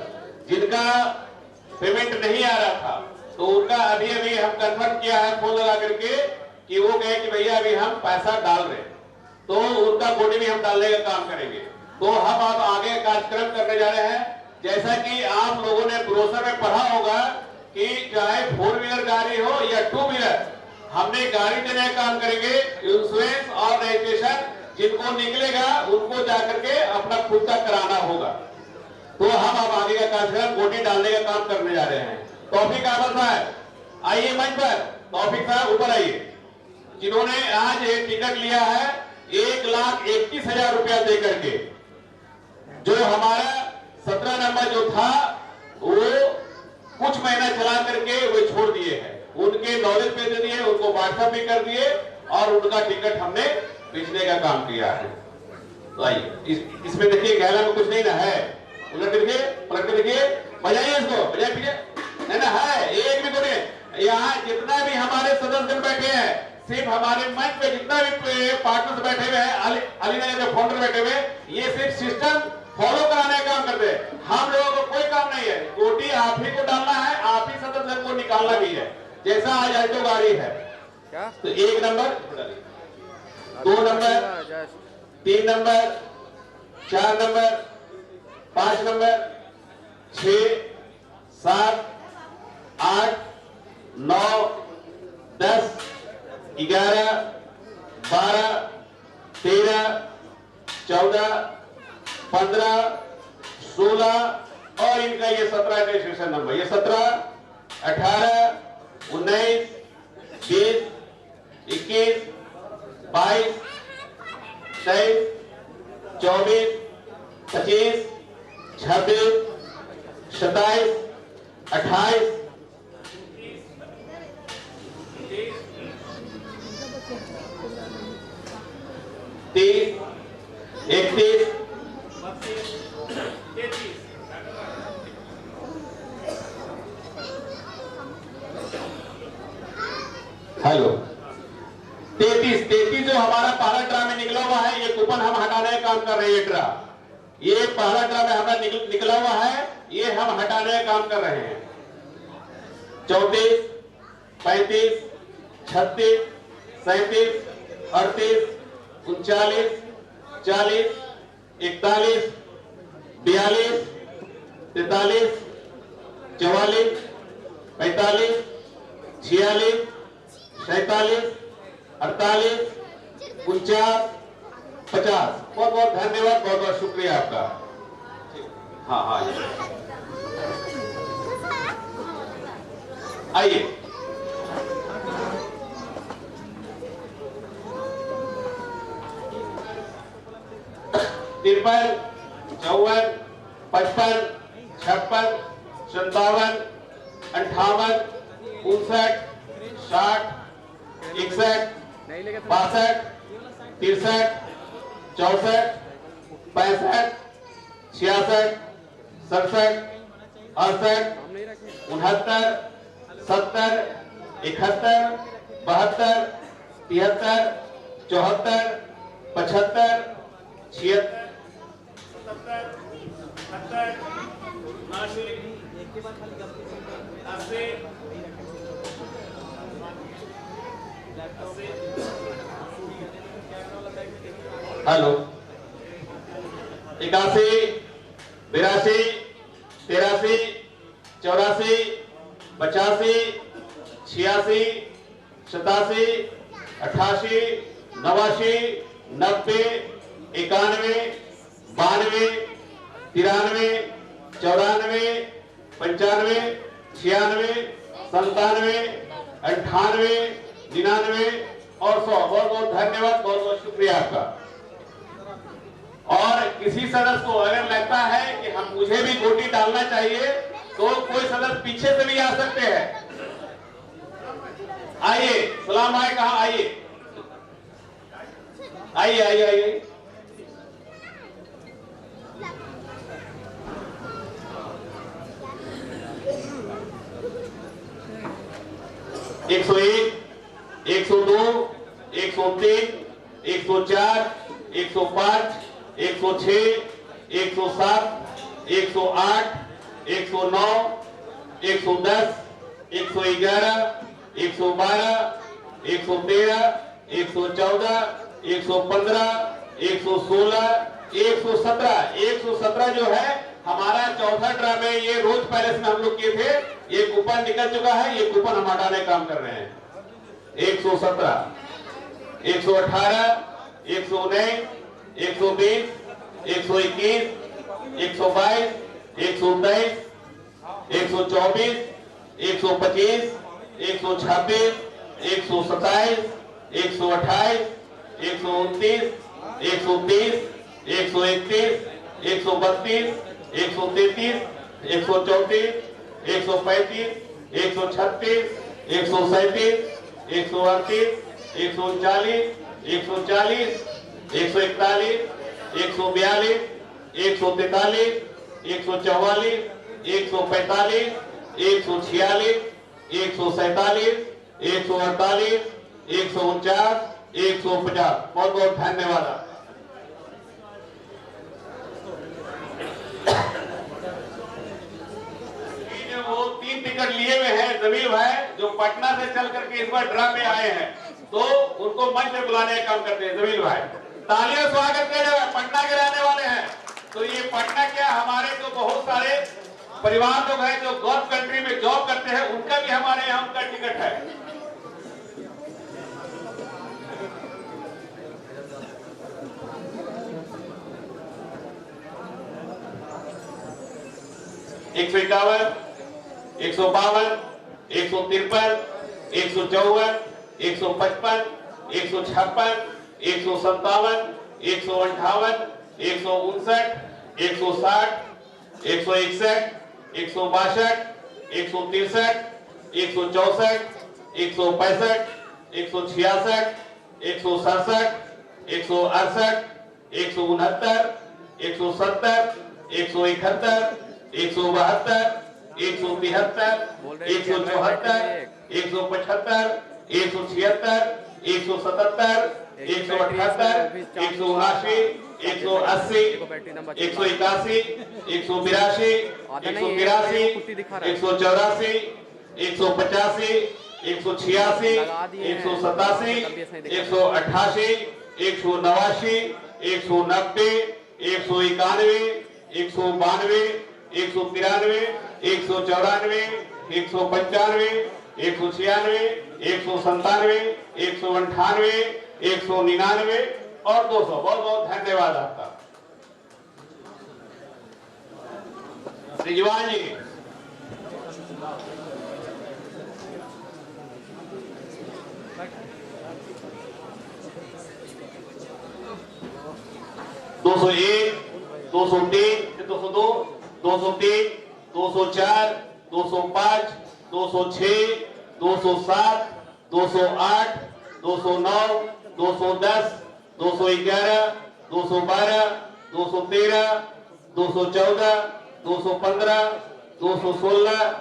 जिनका पेमेंट नहीं आ रहा था तो उनका अभी हम कंफर्म किया है फोन लगा करके कि वो कहे कि भैया अभी हम पैसा डाल रहे हैं, तो उनका गोडी भी हम डालने का काम करेंगे। तो हम अब आगे कार्यक्रम करने जा रहे हैं। जैसा कि आप लोगों ने ब्रोशर में पढ़ा होगा कि चाहे 4 व्हीलर गाड़ी हो या 2 व्हीलर, हमने गाड़ी देने का काम करेंगे। इंश्योरेंस और रजिस्ट्रेशन जिनको निकलेगा उनको जाकर के अपना खुद का कराना होगा। तो हम अब आगे का कार्यक्रम गोटी डालने का काम करने जा रहे हैं। तौफीक अहमद साहब आइए मंच पर, तौफीक साहब ऊपर आइए, जिन्होंने आज एक टिकट लिया है 1,31,000 रुपया दे करके। जो हमारा 17 नंबर जो था वो कुछ महीना चला करके वो छोड़ दिए हैं, उनके नॉलेज पे दे दिए, उनको व्हाट्सएप भी कर दिए और उनका टिकट हमने बेचने का काम किया है। तो आइए इसमें देखिए गहला में कुछ नहीं ना है, उलट देखिए, पलट के देखिए, बजाइए इसको, बजाय पीछे नहीं ना है, एक भी कोने। यहाँ जितना भी हमारे सदस्य बैठे हैं, सिर्फ हमारे मंच पे जितना भी पार्टनर्स बैठे हुए हैं, अलीनगर के फाउंडर बैठे हुए, ये सिर्फ सिस्टम फॉलो कराने का काम करते हैं। हम लोगों को कोई काम नहीं है, गोटी आप ही को डालना है, आप ही सदस्य को निकालना भी है। जैसा आज अल्टो गाड़ी है तो 1 number, 2 number, 3 number, 4 number, 5 number, 6, 7, 8, 9, 10, 11, 12, 13, 14, 15, 16 और इनका ये 17 रजिस्ट्रेशन नंबर, ये 17, 18, 19, 20, 21, 22, 23, 24, 25, 26, 27, 28, 30, 31, 33 हेलो 33 जो हमारा पहला ड्रा में निकला हुआ है, ये कूपन हम हटाने का काम कर रहे हैं। ड्रा ये पहला ड्रा में हमारा निकला हुआ है, ये हम हटाने का काम कर रहे हैं। 34, 35, 36, 37, 38, 39, 40, 41, 42, 43, 44, 45, 46, 47, 48, 49, 50। बहुत बहुत धन्यवाद, बहुत बहुत शुक्रिया आपका। हाँ हाँ आइए। तिरपन, 54, 55, 56, 57, 58, 59, 60, 61, 62, 63, 64, 65, 66, 67, 68, 69, 70, 71, 72, 73, 74, 75, 76, 70, 80, 80, हेलो 81, 82, 83, 84, 85, 86, 87, 88, 89, 90, 91, 92, 93, 94, 95, 96, 97, 98, 99 और 100। बहुत बहुत धन्यवाद, बहुत बहुत शुक्रिया आपका। और किसी सदस्य को अगर लगता है कि हम मुझे भी गोटी डालना चाहिए, तो कोई सदस्य पीछे से भी आ सकते हैं। आइए, सलाम भाई कहाँ, आइए आइए आइए आइए। एक 101, 102, 103, 104, 105, 106, 107, 108, 109, 110, 111, 112, 113, 114, 115, 116, 117। 117 जो है हमारा चौथा ड्रा में, ये रोज पैलेस में हम लोग किए थे। ये कूपन निकल चुका है, ये कूपन हम हटाने का काम कर रहे हैं। 117, 118, 119, 120, 121, 122, 123, 124, 125, 126, 127, 128, 129, 130, 131, 132, 133, 134, 135, 136, 137, 138, 139, 140, 141, 142, 143, 144, 145, 146, 147, 148, 149, 150। बहुत बहुत धन्यवाद। वो 3 टिकट लिए हुए हैं जमील भाई, जो पटना से चल करके इस बार ड्रा में आए हैं, तो उनको मंच में बुलाने का काम करते हैं जमील भाई। तालियों स्वागत किया जाए, पटना के रहने वाले हैं। तो ये पटना क्या, हमारे तो बहुत सारे परिवार लोग हैं जो गल्फ कंट्री में जॉब करते हैं, उनका भी हमारे यहाँ उनका टिकट है। एक 151, 152, 153, 154, 155, 156, 157, 158, 159, 160, 161, 162, 163, 164, 165, 166, 167, 168, 169, 170, 171, 172, 173, 174, 175, 176, 177, 178, 179, 180, 181, 182, 183, 184, 185, 186, 187, 188, 189, 190, 191, 192, 193, 194, 195, 196, 197, 198, 199 और 200। बहुत बहुत धन्यवाद आपका। रिजवान जी, दो सौ 1, 203, 202, 203, 204, 205, 206, 207, 208, 209, 210, 211, 212, 213, 214, 215, 216,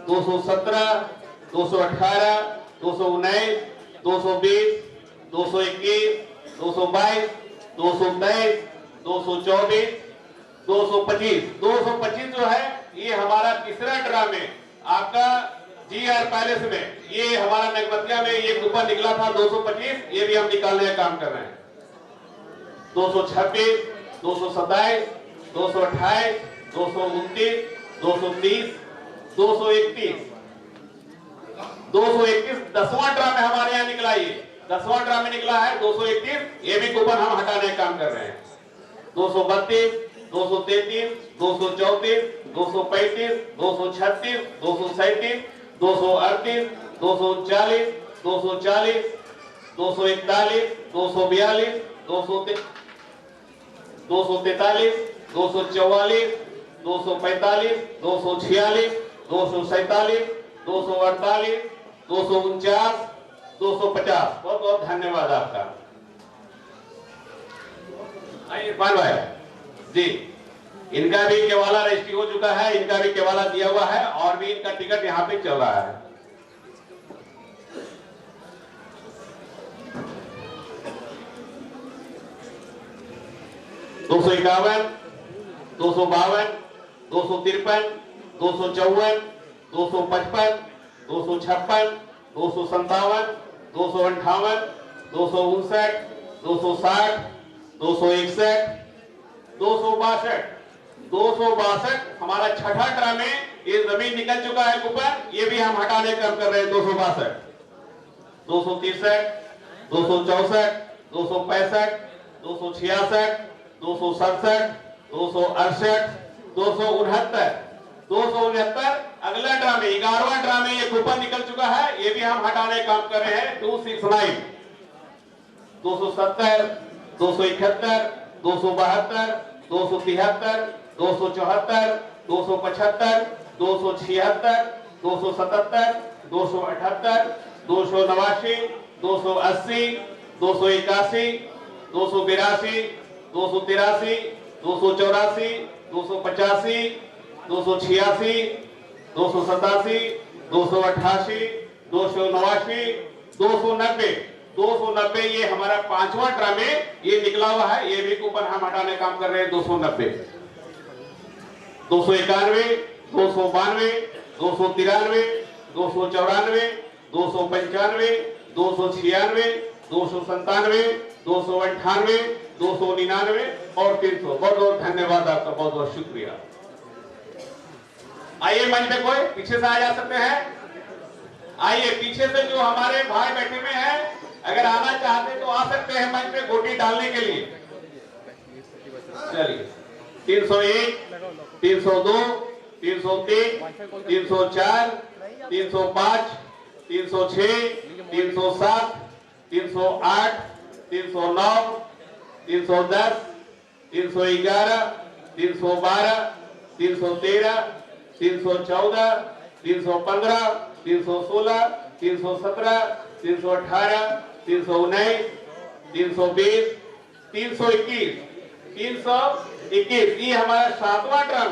217, 218, 219, 220, 221, 222, 223, 224, 225। 225 जो है ये हमारा तीसरा ड्रामे आपका GR पैलेस में, ये हमारा नगबतिया में ये कूपन निकला था 225, ये भी हम निकालने का काम कर रहे हैं। 226, 227, 228, 229, 230, 231, 231 10वां ड्रामे हमारे यहाँ निकला। ये 10वां ड्रामे निकला है 231, ये भी कूपन हम हटाने का काम कर रहे हैं। 232, 233, 234, 235, 236, 237, 238, 240, 240, 241, 242, 243, 244, 246, 245, 246, 247, 248, 249, 250। बहुत बहुत धन्यवाद आपका। इरफान भाई जी, इनका भी केवाला रजिस्ट्री हो चुका है, इनका भी केवाला दिया हुआ है और भी इनका टिकट यहाँ पे चल रहा है। दो 251, 252, 253, 254, 255, 256, 257, 258, 259, 260, 261, 262, 262 हमारा छठा ड्रामे ये जमीन निकल चुका है कूपन, ये भी हम हटाने का काम कर रहे हैं। 262, 263, 264, 265, 266, 267, 268, 269, 269 अगला ड्रामे 11वां ड्रामे ये कूपन निकल चुका है, ये भी हम हटाने का काम कर रहे हैं। 269, 270, 271, 272, 273, 274, 275, 276, 277, 278, 289, 280, 281, 282, 283, 284, 285, 286, 287, 288, 289, 290, 290 ये हमारा पांचवा ड्रामे ये निकला हुआ है, ये भी कूपन हम हटाने काम कर रहे हैं। 290, 291, 292, 293, 294, 295, 296, 297, 298, 299 और 300। बहुत बहुत धन्यवाद आपका, बहुत बहुत शुक्रिया। आइए मंच पे कोई पीछे से आ जा सकते हैं। आइए पीछे से जो हमारे भाई बैठे हुए हैं, अगर आना चाहते तो आ सकते हैं मंच पे गोटी डालने के लिए। चलिए 301, 302, 303, 304, 305, 306, 307, 308, 309, 310, 311, 312, 313, 314, 315, 316, 317, 318, 319, 320, 321, 321। ये हमारा 7वां ड्रा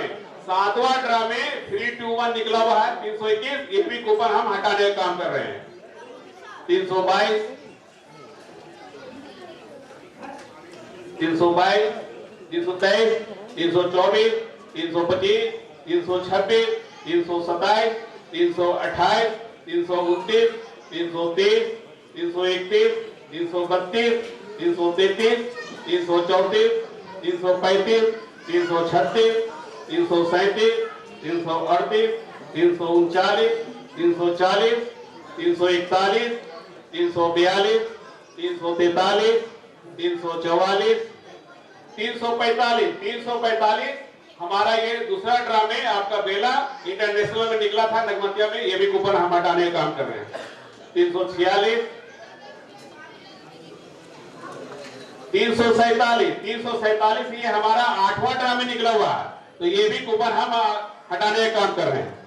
में 321 निकला हुआ है। 321 ये भी कूपन हम हटाने का काम कर रहे हैं। 322, 322, 323, 324, 325, 326, 327, 328, 329, 330, 331, 332, 333, 334, 335, 336, 337, 338, 339, 340, 341, 342, 343, 344, 345 हमारा ये दूसरा ड्रा में आपका बेला इंटरनेशनल में निकला था नगमतिया में, ये भी कूपन हम हटाने का काम कर रहे हैं। 346, 347 ये हमारा 8वां ड्रा में निकला हुआ है, तो ये भी कूपन हम हटाने का काम कर रहे हैं।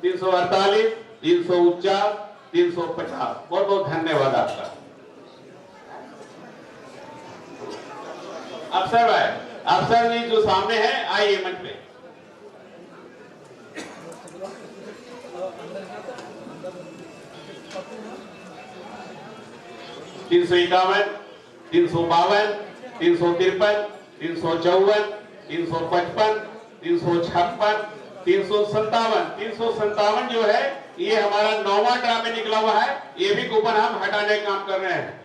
348, 349, 350। बहुत बहुत धन्यवाद आपका। अफसर जी जो सामने है, आइए मंच पे। तीन सौ 51, 352, 353, 354, 355, 356, 357 जो है ये हमारा 9वां ड्रा में निकला हुआ है, ये भी कूपन हम हटाने का काम कर रहे हैं।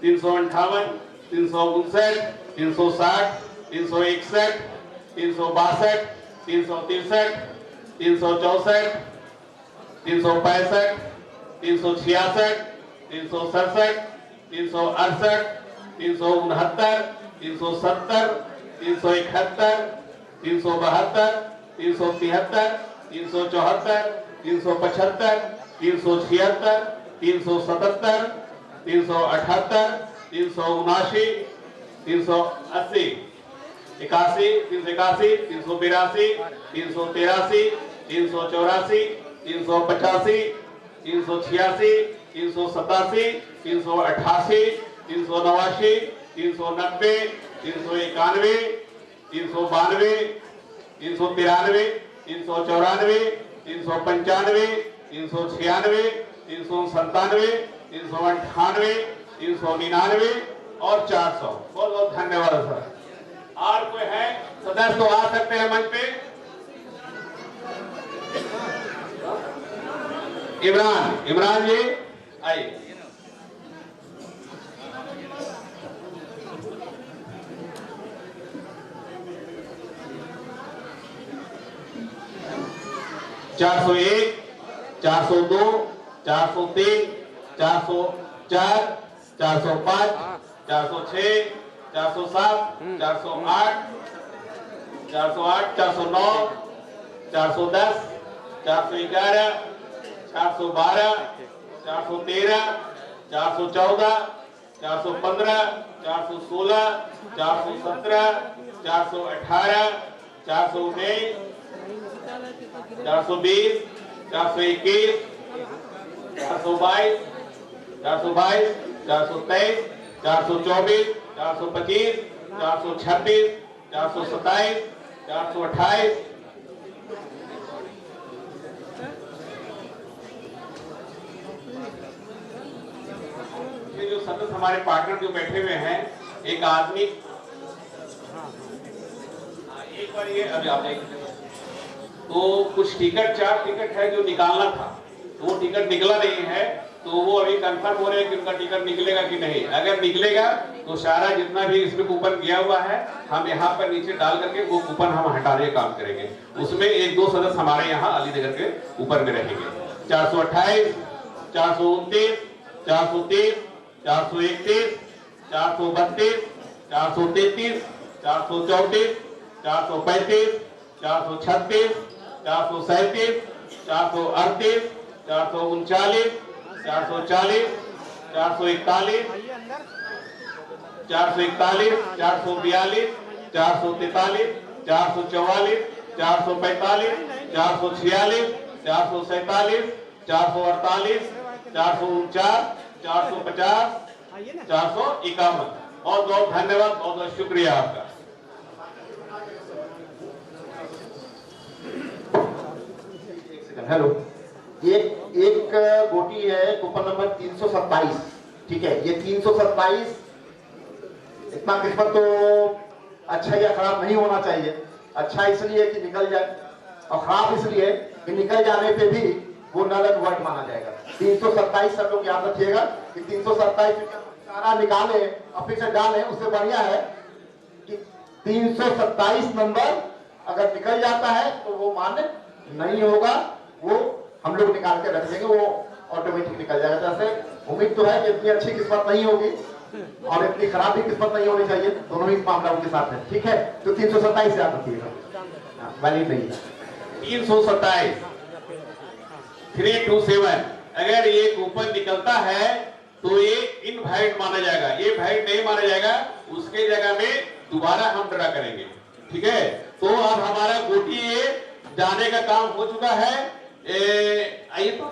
358, 359, 360, 361, 362, 363, 364, 365, 366, 367, 368, 369, 370, 371, 372, 373, 374, 375, 376, 377, 378, 379, 380, 81, 381, 382, 383, 384, 385, 386, 387, 388, 389, 390, 391, 392, 393, 394, 395, 396, 397, 398, 399 और 400। बहुत बहुत धन्यवाद सर। और कोई है सदस्य तो आ सकते हैं मंच पे। इमरान जी आइए। चार 401, 402, 403, 404, 405, 406, 407, 408, 409, 410, 411, 412, 413, 414, 415, 416, 417, 418, 419, 420, 421, 422, 423, 424, 425, 426, 427, 428। ये जो सदस्य हमारे पार्टनर जो बैठे हुए हैं, एक आदमी एक बार ये अभी आप देख, तो कुछ टिकट 4 टिकट है जो निकालना था, वो टिकट निकला नहीं है। तो वो अभी कंफर्म हो रहे हैं कि उनका टिकट निकलेगा कि नहीं। अगर निकलेगा तो सारा जितना भी इसमें कूपन गया हुआ है हम यहाँ पर नीचे डाल करके वो कूपन हम हटाने का काम करेंगे। उसमें 1-2 सदस्य हमारे यहाँ अलीनगर के ऊपर में रहेंगे। 428, 429, 430, 431, 432, 433, 434, 435, 436, 437, 438, 439, 440, 441, 441, 442, 443, 444, 445, 446, 447, 448, 449, 450, 451। बहुत बहुत धन्यवाद, बहुत बहुत शुक्रिया आपका। हेलो, एक गोटी है कूपन नंबर 327, ठीक है। ये 327 इतना किस्मत तो अच्छा या खराब नहीं होना चाहिए। अच्छा इसलिए कि निकल जाए और खराब इसलिए कि निकल जाने पे भी वो नल एंड वॉइड माना जाएगा। 327 सब लोग याद रखिएगा कि 327 सारा निकाले और फिर से डाले, उससे बढ़िया है कि 327 नंबर अगर निकल जाता है तो वो मान्य नहीं होगा, वो हम लोग निकाल के रख देंगे, वो ऑटोमेटिक निकल जाएगा। जैसे उम्मीद तो है कि इतनी अच्छी किस्मत नहीं होगी और इतनी खराब भी किस्मत नहीं होनी चाहिए, दोनों ही मामला उनके साथ है, ठीक है। तो 327 याद रखिएगा, वैलिड नहीं है। 327 327 अगर ये कूपन निकलता है तो ये इनवैलिड माना जाएगा, ये वैलिड नहीं माना जाएगा, उसके जगह में दोबारा हम ड्रा करेंगे, ठीक है। तो अब हमारा गोटी ये जाने का काम हो चुका है। आइए तो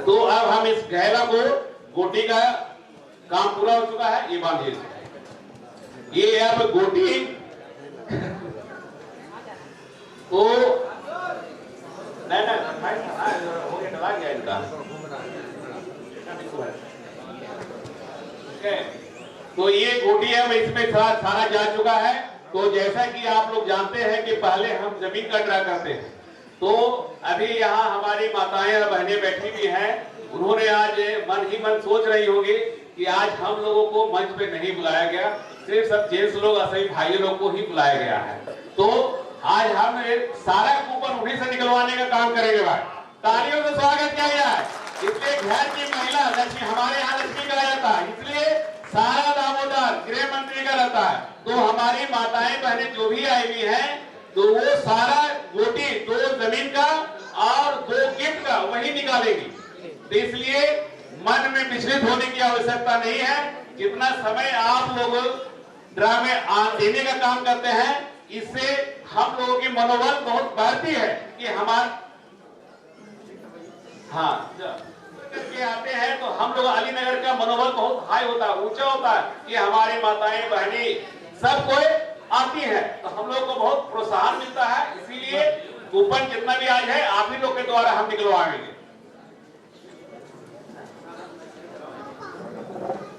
तो अब हम इस गहला को, गोटी का काम पूरा हो चुका है, ये बांधिए। ये अब गोटी तो नहीं हो गया, डला गया इनका, तो ये गोटी है इसमें सारा जा चुका है। तो जैसा कि आप लोग जानते हैं कि पहले हम जमीन का ड्रा करते हैं, तो अभी यहाँ हमारी माताएं और बहनें बैठी हुई हैं, उन्होंने आज मन ही मन सोच रही होगी कि आज हम लोगों को मंच पे नहीं बुलाया गया, सिर्फ सब जेंट्स लोग असली भाई लोग को ही बुलाया गया है। तो आज हम सारा कूपन उन्हीं से निकलवाने का काम करेंगे भाई। तालियों से स्वागत किया जाए। इसलिए घर की महिला लक्ष्मी, हमारे यहाँ लक्ष्मी कहा जाता है, इसलिए सारा दामोदर गृह मंत्री का रहता है। तो हमारी माताएं बहनें जो भी आई हुई हैं, तो वो सारा गोटी 2 जमीन का और 2 गिफ्ट का वही निकालेगी। तो इसलिए मन में विचलित होने की आवश्यकता नहीं है। जितना समय आप लोग ड्रा में देने का काम करते हैं, इससे हम लोगों की मनोबल बहुत बढ़ती है कि हमारे करके आते हैं तो हम लोग अलीनगर का मनोबल बहुत हाई होता है, ऊंचा होता है कि हमारी माताएं बहनी सब कोई आती है, तो हम लोग को बहुत प्रोत्साहन मिलता है। इसीलिए कूपन जितना भी आज है आप ही लोग के द्वारा हम निकलवाएंगे।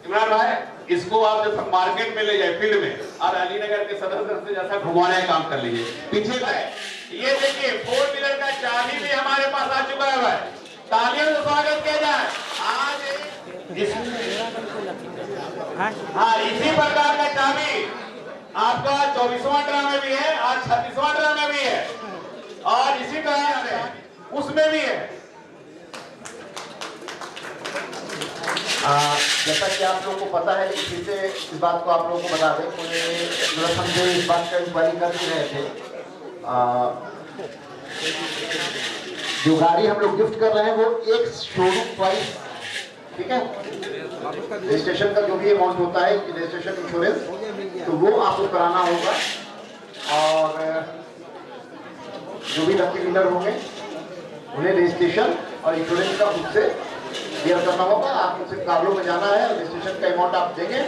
इमरान भाई, इसको आप जब मार्केट में ले जाए फील्ड में और अलीनगर के सदस्य से जैसा घुमाने का काम कर लीजिए। पीछे का ये देखिए 4 व्हीलर का चाबी भी हमारे पास आ चुका है भाई, तालियों से स्वागत किया जाए। आज इसी प्रकार का चाबी आपका 24वां ड्रा में भी है और 36वां ड्रा में भी है और इसी तरह उसमें भी है। जैसा कि आप लोगों को पता है, फिर से इस बात को आप लोगों को बता दें, कोई समझे इस बात का इंक्वायरी कर भी रहे थे। जो गाड़ी हम लोग गिफ्ट कर रहे हैं वो एक शोरूम प्राइस, ठीक है। रजिस्ट्रेशन का जो भी अमाउंट होता है, रजिस्ट्रेशन इंश्योरेंस, तो वो आपको कराना होगा और जो भी लकी विनर होंगे उन्हें रजिस्ट्रेशन और इंश्योरेंस का खुद से क्लियर करना होगा। आप उनसे काबलों में जाना है, रजिस्ट्रेशन का अमाउंट आप देंगे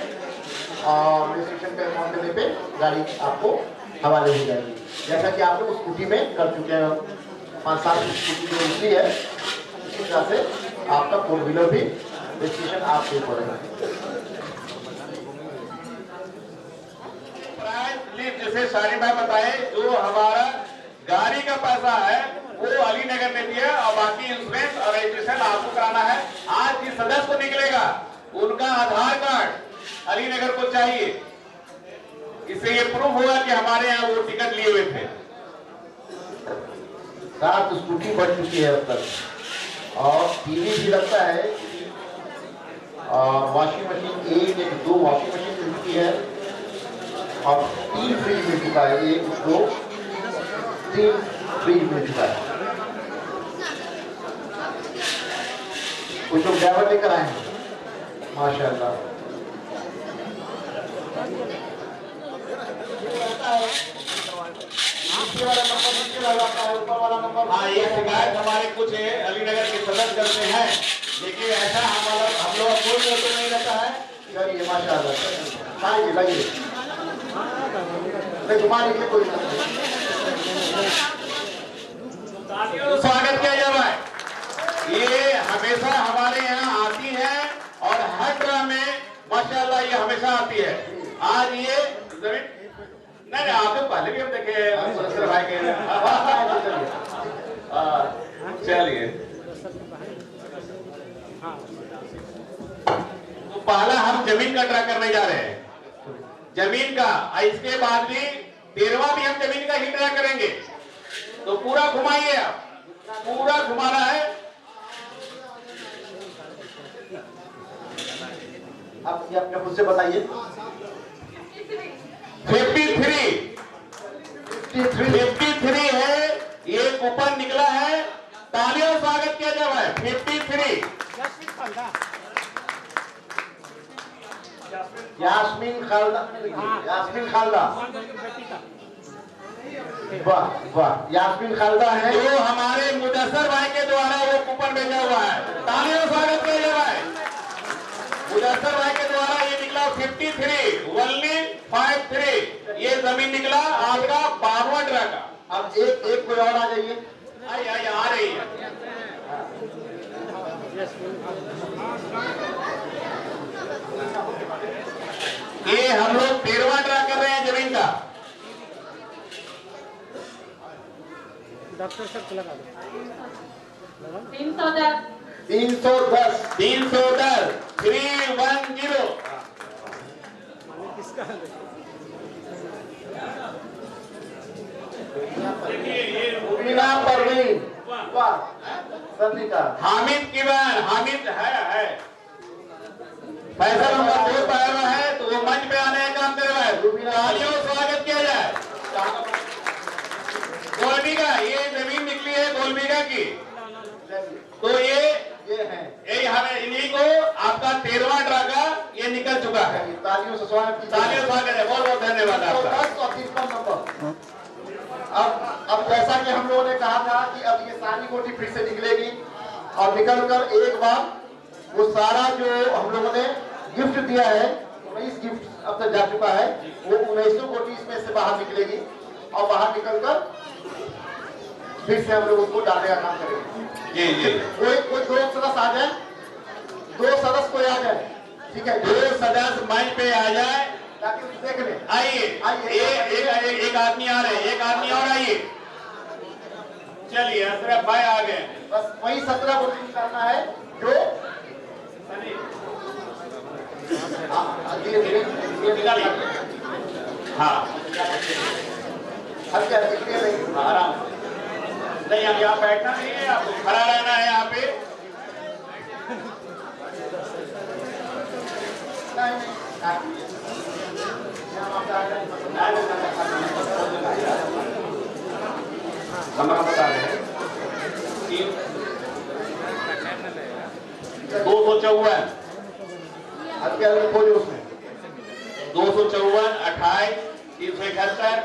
और रजिस्ट्रेशन का अमाउंट देने पे गाड़ी आपको हवाले हो जाएगी। जैसा कि आप लोग स्कूटी में कर चुके हैं, 5 साल की स्कूटी जो निकली है, इसी तरह से आपका 4 व्हीलर भी रजिस्ट्रेशन आप पे पड़ेगा। जैसे शारी भाई बताए, जो हमारा गाड़ी का पैसा है वो अलीनगर ने दिया और बाकी इंश्योरेंस और रजिस्ट्रेशन आपको कराना है। आज जिस सदस्य को निकलेगा उनका आधार कार्ड अलीनगर को चाहिए, इससे ये प्रूफ होगा कि हमारे यहाँ वो टिकट लिए हुए थे। 7 स्कूटी बढ़ चुकी है अब तक और टीवी भी लगता है। वॉशिंग मशीन 1-2 वॉशिंग मशीन मिल चुकी है और 3 फ्रिज मिल चुका है। 1, 2, 3 फ्रिज मिल चुका है। कुछ लोग ड्राइवर लेकर आए हैं माशाल्लाह। हाँ, ये शिकायत हमारे कुछ अलीनगर के सदस्य करते हैं, लेकिन ऐसा हम लोग कोई तो नहीं रहता है। चलिए माशाल्लाह, लगिए घुमा लीजिए, कोई स्वागत किया जा रहा है। ये हमेशा हमारे यहाँ आती है और हर ड्रा में माशाल्लाह ये हमेशा आती है। आज ये जमीन नहीं, आपको पहले भी हम देखे सर भाई के। चलिए, तो पहला हम जमीन का ड्रा करने जा रहे हैं, जमीन का। इसके बाद भी 13वां भी हम जमीन का ही ड्रा करेंगे। तो पूरा घुमाइए, आप पूरा घुमाना है। अब ये अपने खुद से बताइए। 53 है, ये कूपन निकला है। तालियों स्वागत किया जा रहा है। 53 यास्मीन खालदा, यास्मीन खालदा, वाह वाह, यास्मीन खालदा है जो हमारे मुदस्सर भाई के द्वारा वो कूपन भेजा हुआ है। तालियों स्वागत किया जा रहा है। मुदस्सर भाई के द्वारा ये निकला 53 ये जमीन निकला आपका 52वां ड्रा का। अब एक कोई और आ जाइए। आइए आ रही है। ये हम लोग 13वां ड्रा कर रहे हैं जमीन का। डॉक्टर साहब लगा दो। 310 310 किसका है? मुबीना परवीन, वाह सन्निका, हामिद की बहन, हामिद है फैसल उनका दोस्त आया हुआ है, तो वो मंच पे आने का काम कर रहा है। तालियों स्वागत किया जाए। गोलबीघा, ये जमीन निकली है गोलबीघा की। तो ये है यही हमें इन्हीं को आपका 13वां ड्रा का ये निकल चुका है। तालियों से स्वागत कीजिए। तालियों स्वागत है, बहुत बहुत धन्यवाद आपका। 10 और 53 नंबर। अब जैसा कि हम लोगों ने कहा था कि अब ये सारी कोठी फिर से निकलेगी और निकलकर एक बार वो सारा जो हम लोगों ने गिफ्ट दिया है, 19 गिफ्ट अब तक जा चुका है, वो 19 कोठी इसमें से बाहर निकलेगी और बाहर निकलकर फिर से हम लोग उसको डालने का काम करेंगे। जी कोई 2 सदस्य आ जाए, 2 सदस्य कोई आ जाए, ठीक है, 2 सदस्य मंच पे आ जाए ताकि देख ले। आइए, एक आदमी आ रहे हैं, एक आदमी और आइए। चलिए अशरफ भाई आ गए। बस वही 17 वोटिंग करना है जो हाँ आराम नहीं, हम यहाँ बैठना नहीं है, आपको खड़ा रहना है यहाँ पे। हम बता रहे हैं 254 खोलिए उसमें 254 28 371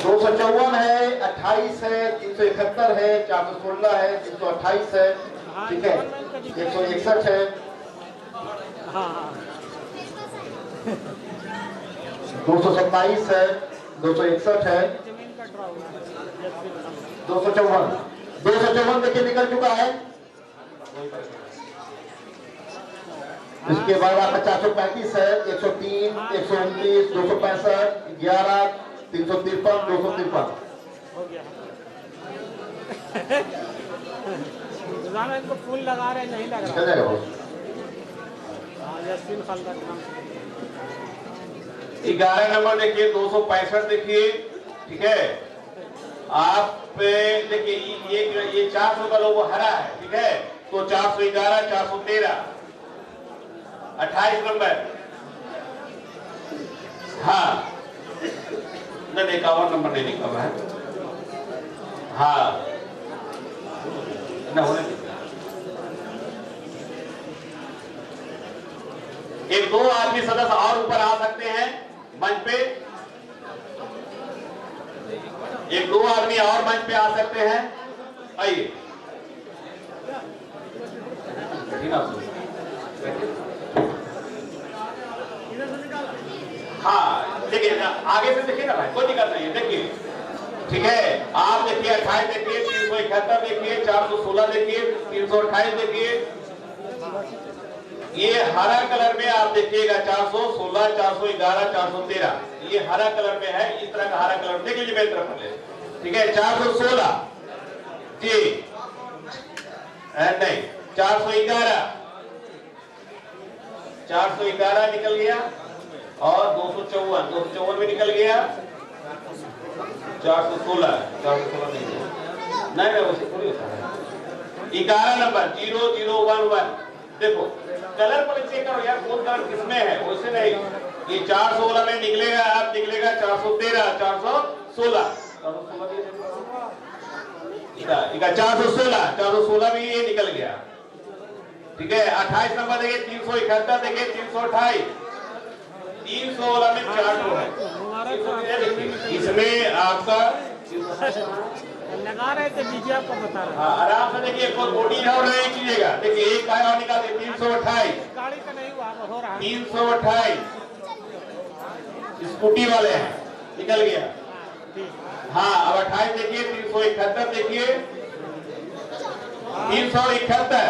254 है, 28 है, 371 है, 416 है, 328 है, ठीक है, 161 है, 227 है, 261 है, 254 254 देखिए निकल चुका है। इसके बाद आपका 435 है, 103, 129, 265, 11, 353, 253। हो गया। रोजाना इनको फूल लगा रहे नहीं लग निकल रहा। जाएगा बहुत। हाँ यासीन खान का नाम 11 नंबर देखिए, 265 देखिए, ठीक है। आप देखिए ये 400 का लोगो हरा है, ठीक है, तो 411, 413, 28 नंबर, हाँ नहीं 51 नंबर नहीं लिखा हुआ है, हाँ ना होने दीजिए। एक दो आदमी सदस्य और ऊपर आ सकते हैं मंच पे, एक दो आदमी और मंच पे आ सकते हैं, आइए। हाँ देखिए आगे से देखिए ना भाई, कोई दिक्कत नहीं है, देखिए ठीक है। आप देखिए 28 देखिए, 371 देखिए, 416 देखिए, 328 देखिए, ये हरा कलर में आप देखिएगा 416, 411, 413, ये हरा कलर में है, इस तरह का हरा कलर देख लीजिए मेरी तरफ ले, ठीक है। 416 जी नहीं, 411, 411 निकल गया, और 254 भी निकल गया, 416 नहीं उसे थोड़ी होता है। 11 नंबर 0011, देखो कलर पर चेक करो यार, कौन कलर किसमें है, वैसे नहीं। ये 416 में निकलेगा, आप निकलेगा 413, 416, 416 भी ये निकल गया, ठीक है। 28 नंबर देखिए, 371 देखिए, 328, 300 वाला में 4 है, इसमें आपका लगा रहे थे, बीजे आपको बता रहा। हाँ आराम से देखिए, कोई बॉडी और नहीं कीजिएगा, देखिए एक का और निकाल दे, 328, गाड़ी का नहीं हुआ, हो रहा है 328, स्कूटी वाले हैं, निकल गया। हाँ अब 28 देखिए, 371 देखिए, 371,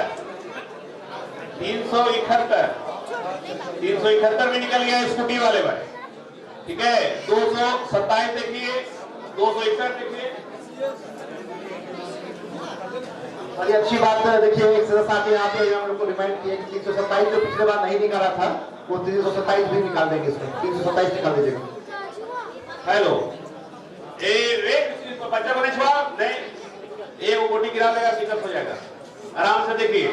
371 में निकल गया स्कूटी वाले भाई, ठीक है। 227 देखिए, 261 देखिए। बड़ी अच्छी बात है, देखिए एक सदस्य आके यहाँ पे हम लोग को रिमाइंड किया कि 327 जो पिछले बार नहीं निकाला था, वो 327 भी निकाल देंगे इसमें, 327 निकाल दीजिएगा। हेलो बच्चा को नहीं छुआ नहीं, ये वो गोटी गिरा देगा, दिक्कत हो जाएगा। आराम से देखिए,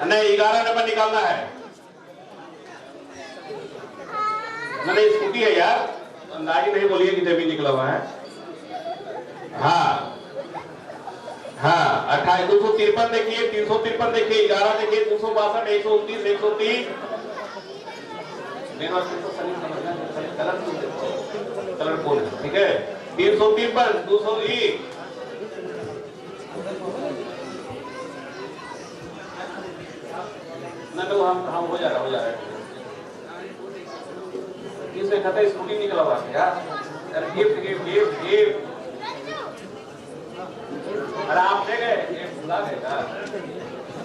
नहीं 11 नंबर निकालना है, नहीं स्कूटी है यार, अंदाजी नहीं बोलिए कि जब निकला हुआ है। हाँ हाँ 28, 253 देखिए, 353 देखिए, 11 देखिए, 262, 129, 130, कलर कौन है, ठीक है। 353, 201, ना तो हम हो जा रहा है। इसमें खाता स्कूटी निकला हुआ है यार, गिफ्ट आराम से गए, ये भुला गए,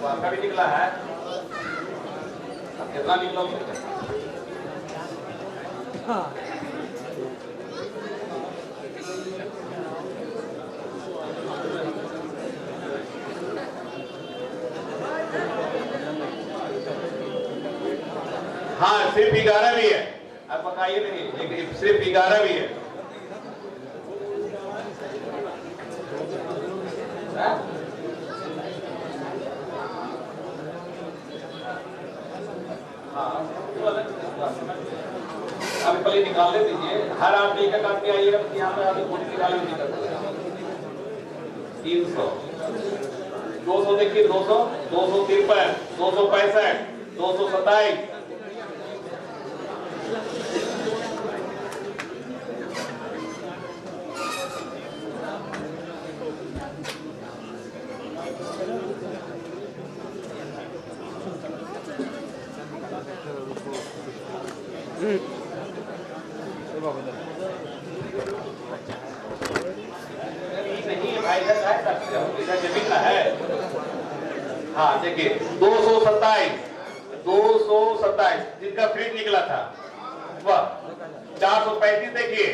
आपका भी निकला है, अब कितना निकला हो हाँ सिर्फ 11 भी है, आप बताइए नहीं, लेकिन सिर्फ 11 भी है। अभी पहले निकालने दीजिए, हर आदमी का काम आइएगा, यहाँ पे आदमी कुछ निकाले नहीं कर सकते। 300, 200 देखिए, 200, 253, 265, 227, नहीं भाई इधर जमीन ना है। हाँ देखिए 227 जिनका फ्रिज निकला था वह 435 देखिए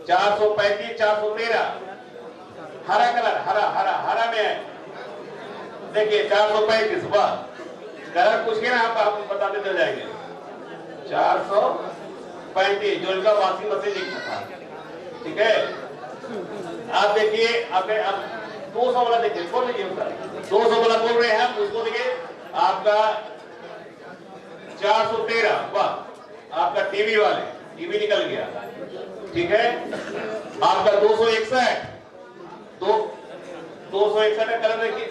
435 413 हरा कलर हरा में है देखिए 435 वह कलर पूछ के ना आप बताते चल जाएंगे 435 जो इनका वॉशिंग मशीन लिखा था। ठीक है आप देखिए अब 200 वाला देखिए बोल लीजिए उसका 200 वाला बोल रहे हैं हम उसको देखिए आपका 413 वाह आपका टीवी वाले टीवी निकल गया। ठीक है आपका 261 का कलर देखिए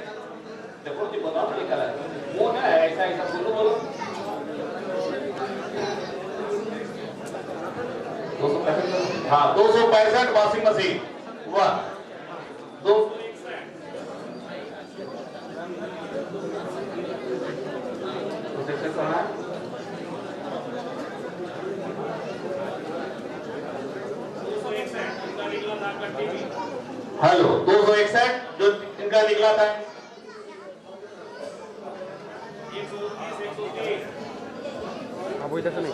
देखो जी बताओ ये कलर वो ना ऐसा बोलो 265 हाँ 265 वॉशिंग मशीन वाह 261 हेलो 261 जो इनका निकला था 130 अब वही तक नहीं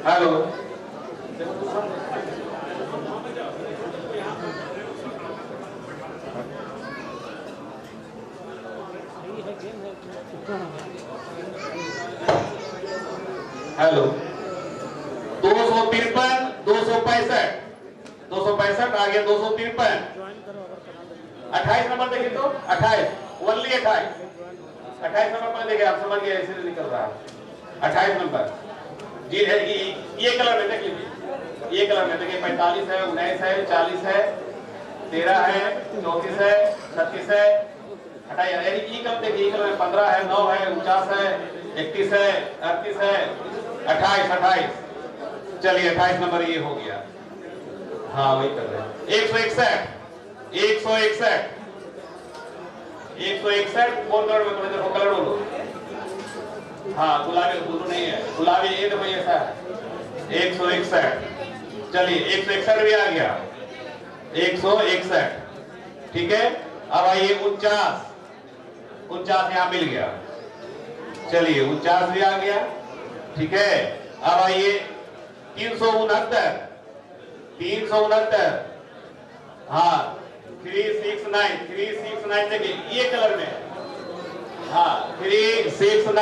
हेलो हेलो 253 265 आ गया 253 28 नंबर देखिए तो 28 ओनली 28 नंबर पर देखिए आप समझ गए ऐसे निकल रहा है 28 नंबर जी है ये कलर में देख लीजिए ये कलर में देखिए 45 है 19 है 40 है 13 है 34 है 36 है हटाइए ये कलर देखिए ये कलर 15 है 9 है 49 है 31 है 38 है 28 चलिए 28 नंबर ये हो गया। हाँ वही कर रहे हैं 161 कौन कलर में बोले देखो कलर बोलो हाँ गुलाबी ब्लू नहीं है गुलाबी ये देखो ऐसा है 161 चलिए 161 भी आ गया 161 ठीक है अब आइए 49 यहाँ मिल गया चलिए 49 भी आ गया ठीक है अब आइए 369 हाँ 369 देखिए ये कलर में हाँ 369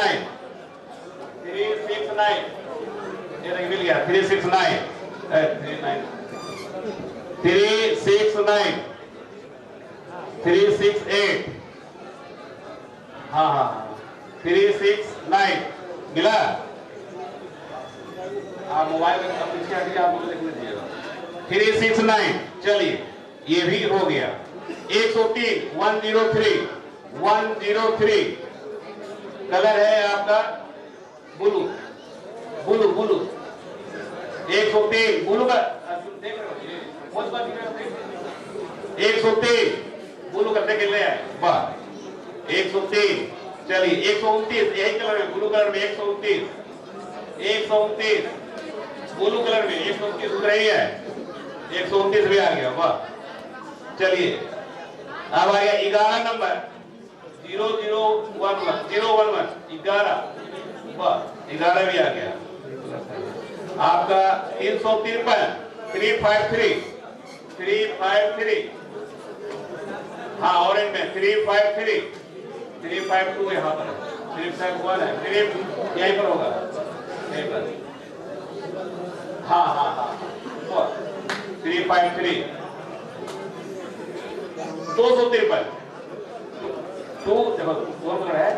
ये देखिए मिल गया 369 368 हाँ 369 मिला आप मोबाइल में पीछे हटिए आप मुझे लिख लीजिएगा 369 चलिए ये भी हो गया 103 कलर है आपका ब्लू 103 ब्लू का देख रहे हो 103 ब्लू करने के लिए वाह 103 चलिए 129 यही कलर में ब्लू कलर में 129 ब्लू कलर में 129 उतर रही है 129 भी आ गया वाह चलिए अब आ गया 11 नंबर 011 11 वाह 11 भी आ गया आपका 353 हाँ ऑरेंज में 352 यहाँ पर 351 है 3 यहीं पर होगा यहीं पर हाँ 353 253 देखो कौन कलर है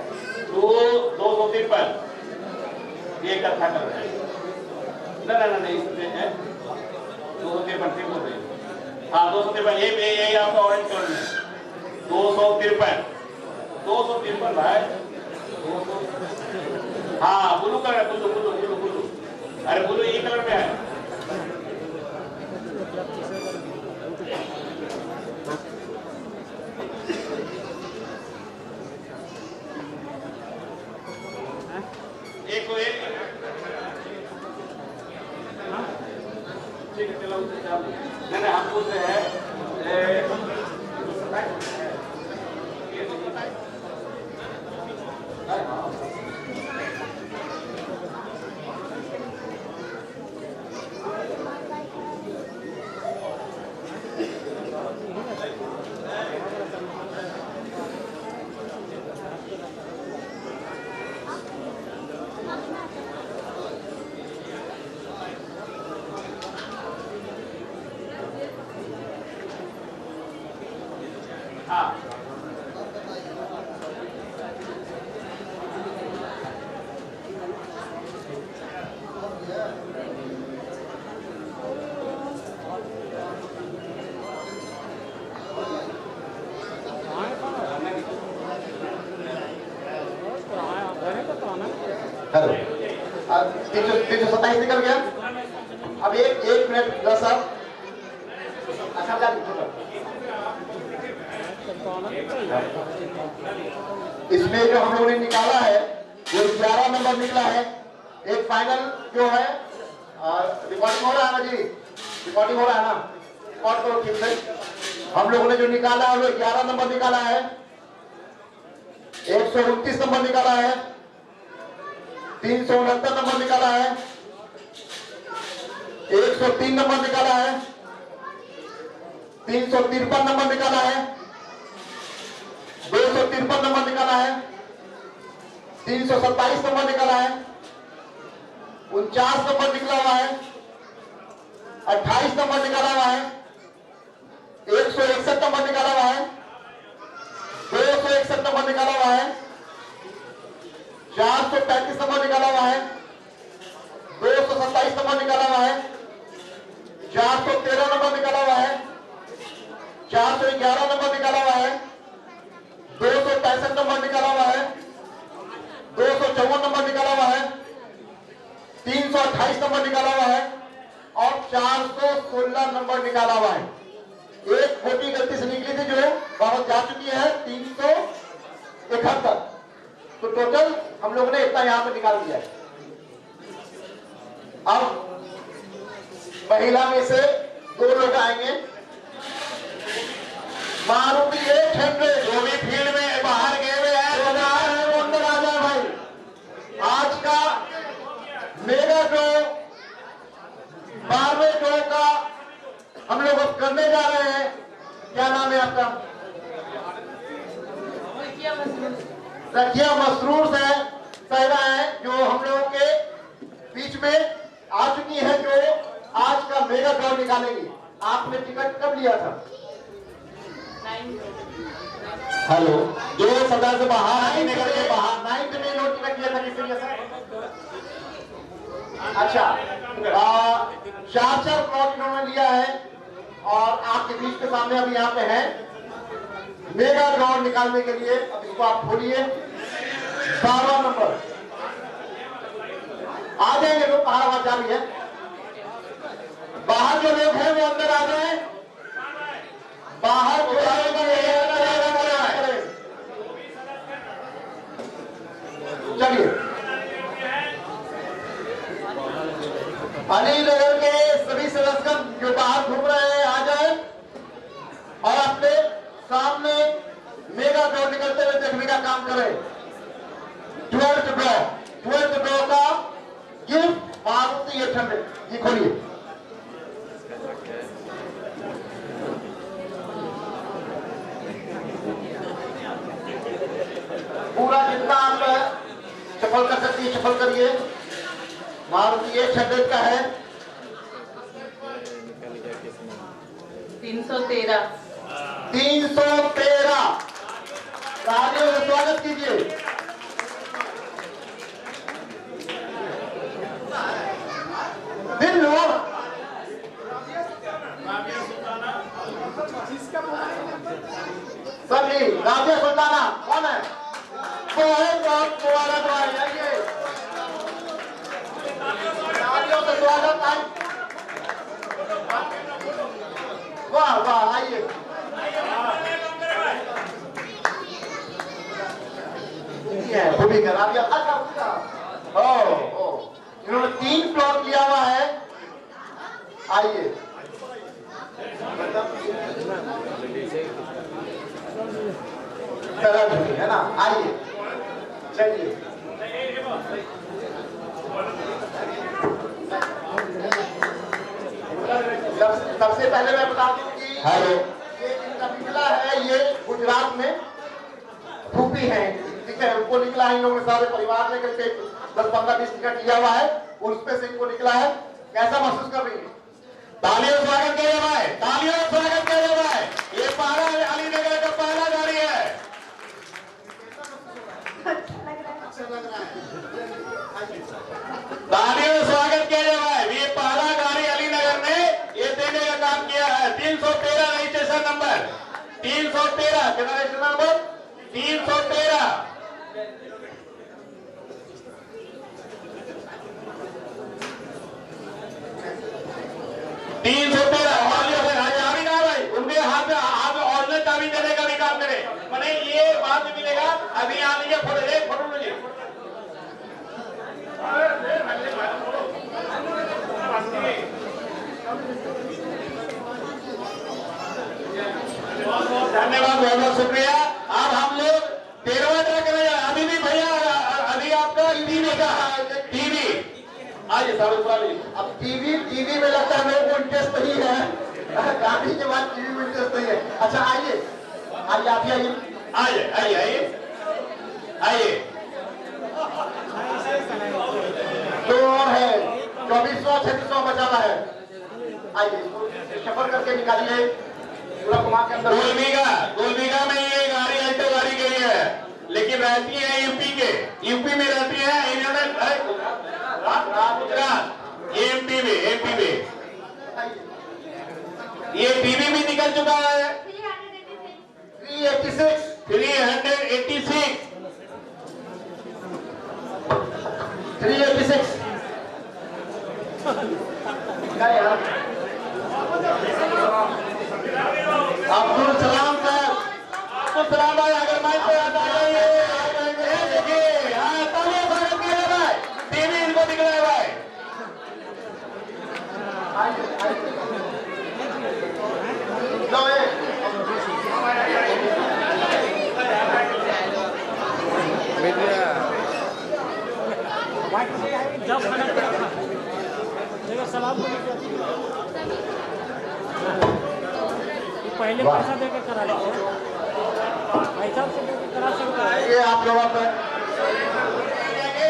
253 ये कथा कर रहे हैं ना इसमें है 253 हाँ 253 यही आपका ऑरेंज कलर में 253 भाई 200 हाँ ब्लू कलर ब्लू अरे ब्लू ये कलर में है एक ठीक है, चलो उससे चालू। मैंने हमको से है हेलो, 327 निकल गया। अब एक मिनट 10 साहब। अच्छा इसमें जो हम लोगों ने निकाला है वो 11 नंबर निकला है। एक फाइनल जो है रिकॉर्डिंग हो रहा है ना जी, रिकॉर्डिंग हो रहा है ना, रिकॉर्ड करो ठीक से। हम लोगों ने जो निकाला है वो 11 नंबर निकाला है, 129 नंबर निकाला है, 369 नंबर निकाला है, 103 नंबर निकाला है, 353 नंबर निकाला है, 253 नंबर निकाला है, 327 नंबर निकाला है, 49 नंबर निकला हुआ है, 28 नंबर निकाला हुआ है, 161 नंबर निकाला हुआ है, 261 नंबर निकाला हुआ है, 435 नंबर निकाला हुआ है, 227 नंबर निकाला हुआ है, 413 नंबर निकाला हुआ है, 411 नंबर निकाला हुआ है, 265 नंबर निकाला हुआ है, 254 नंबर निकाला हुआ है, 328 नंबर निकाला हुआ है और 416 नंबर निकाला हुआ है। एक छोटी गलती से निकली थी जो बहुत जा चुकी है 371। तो टोटल हम लोगों ने इतना यहां पर निकाल दिया है। अब महिला में से 2 लोग आएंगे। मारुति 800 जो भी फील्ड में बाहर गए हुए हैं वो अंदर आ जाए भाई। आज का मेगा ड्रॉ 12वें ड्रॉ का हम लोग अब करने जा रहे हैं। क्या नाम है आपका? रखिया मसरूर है, पहला है जो हम लोगों के बीच में आ चुकी है, जो आज का मेगा ड्रॉ निकालेंगी। आपने टिकट कब लिया था? हेलो, जो सदर से बाहर आने करके बाहर 9th में जो टिकट लिया था किसने लिया था? अच्छा, 4 प्लॉट इन्होंने लिया है और आपके बीच के सामने अभी यहाँ पे है मेगा ड्रॉ निकालने के लिए। अब इसको आप खोलिए। 12 नंबर आ जाएंगे लोग, बाहर आवाज जा रही है। बाहर जो लोग हैं वो अंदर आ जाए। बाहर जो चलिए, अली नगर के सभी सदस्य जो बाहर घूम रहे हैं आ जाए और अपने सामने मेगा ड्रॉ निकलते हुए देखने का काम करें। 12th ड्रॉ का गिफ्ट मारुति 800। ये खोलिए। पूरा जितना आप सफल कर सकती है सफल करिए। मारुति 800 का है। 313 तालियों से स्वागत कीजिए। दिल लो सभी। राबिया सुल्ताना कौन है? बहुत मुबारक हो। आइए, तालियों से स्वागत। वाह वाह, आइए। वो भी करा दिया। अच्छा, इन्होंने 3 प्लॉट लिया हुआ है आइए। तरह है ना, आइए चलिए। सबसे पहले मैं बता दूं कि ये इनका निकला है, ये गुजरात में फूपी है, ठीक है। उनको निकला है, इन लोगों ने सारे परिवार ने करके 10-15-20 टिकट लिया हुआ है, उसमें से इनको निकला है। कैसा महसूस कर रही है? तालियों से स्वागत किया जाए भाई, तालियों से स्वागत किया जाए भाई। ये पहला अलीनगर का पहला गाड़ी है। तालियों से स्वागत किया जाए भाई। ये पहला गाड़ी अलीनगर ने ये देने का काम किया है। 313 रजिस्ट्रेशन नंबर, 313 कितना रजिस्ट्रेशन नंबर? 313। चाबी कहा भाई? उनके हाथ में ऑरिजिनल चाबी देने का भी काम करे। मैंने ये बाद में मिलेगा, अभी आ लीजिए फोटो, एक फोटो लीजिए। धन्यवाद, बहुत बहुत शुक्रिया। अब हम लोग 13वां ट्रक में अभी भी भैया, अभी आपका टीवी का टीवी आज अब टीवी में लगता है मेरे को इंटरेस्ट नहीं है, गाड़ी के बाद टीवी में इंटरेस्ट नहीं है। अच्छा आइए आइए, आप आइए आइए आइए आइए आइए। तो और है 2400-3600 बचा हुआ है। आइए सफर करके निकालिए पूरा कुमार के अंदर। गोलबीघा में ये गाड़ी अल्टो गाड़ी गई है, लेकिन रहती है यूपी में रहती है। इन्होंने गुजरात एमपी में ये टीवी भी निकल चुका है। 386 अब्दुल सलाम भाई, अगर माइक पे आ जाइए। देखिए हाँ, तालियां स्वागत किया भाई। टीवी इनको दिख रहा है भाई। जब सलाम पहले पैसा दे के करा लेते हैं, पैसा से करा सकते हैं। ये आप लोगों पर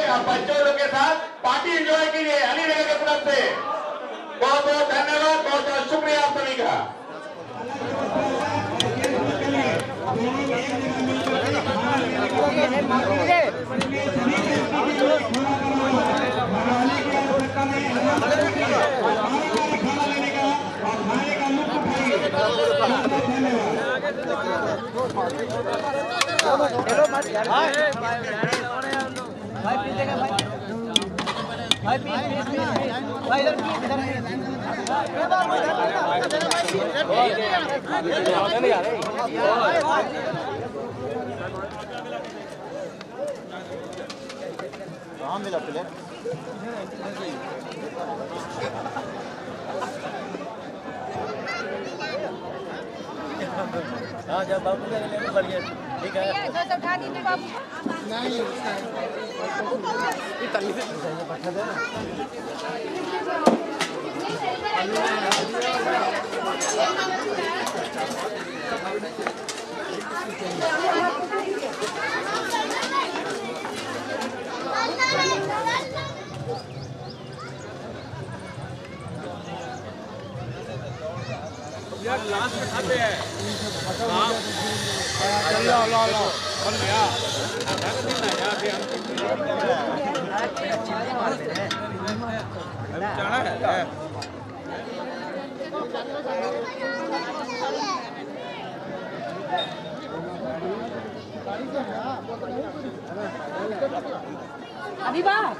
आप बच्चों लोग के साथ पार्टी एंजॉय कीजिए अलीनगर की तरफ से। बहुत बहुत धन्यवाद, बहुत बहुत शुक्रिया आप सभी का। कहाँ मिला प्लेट? हाँ जब बाबू ले बढ़िया ठीक है। उठा दीजिए बाबू। नहीं यार लास्ट में खाते हैं। हाँ लो बन गया। अभी जाना है। अभी बात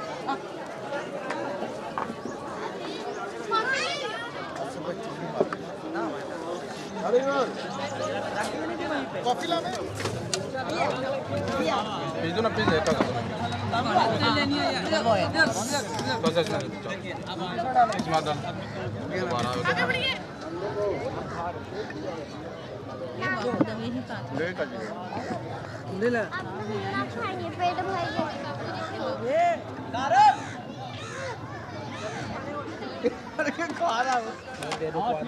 कॉफी ला में भेजो ना प्लीज एक का आगे बढ़िए खाएंगे पेट भर गया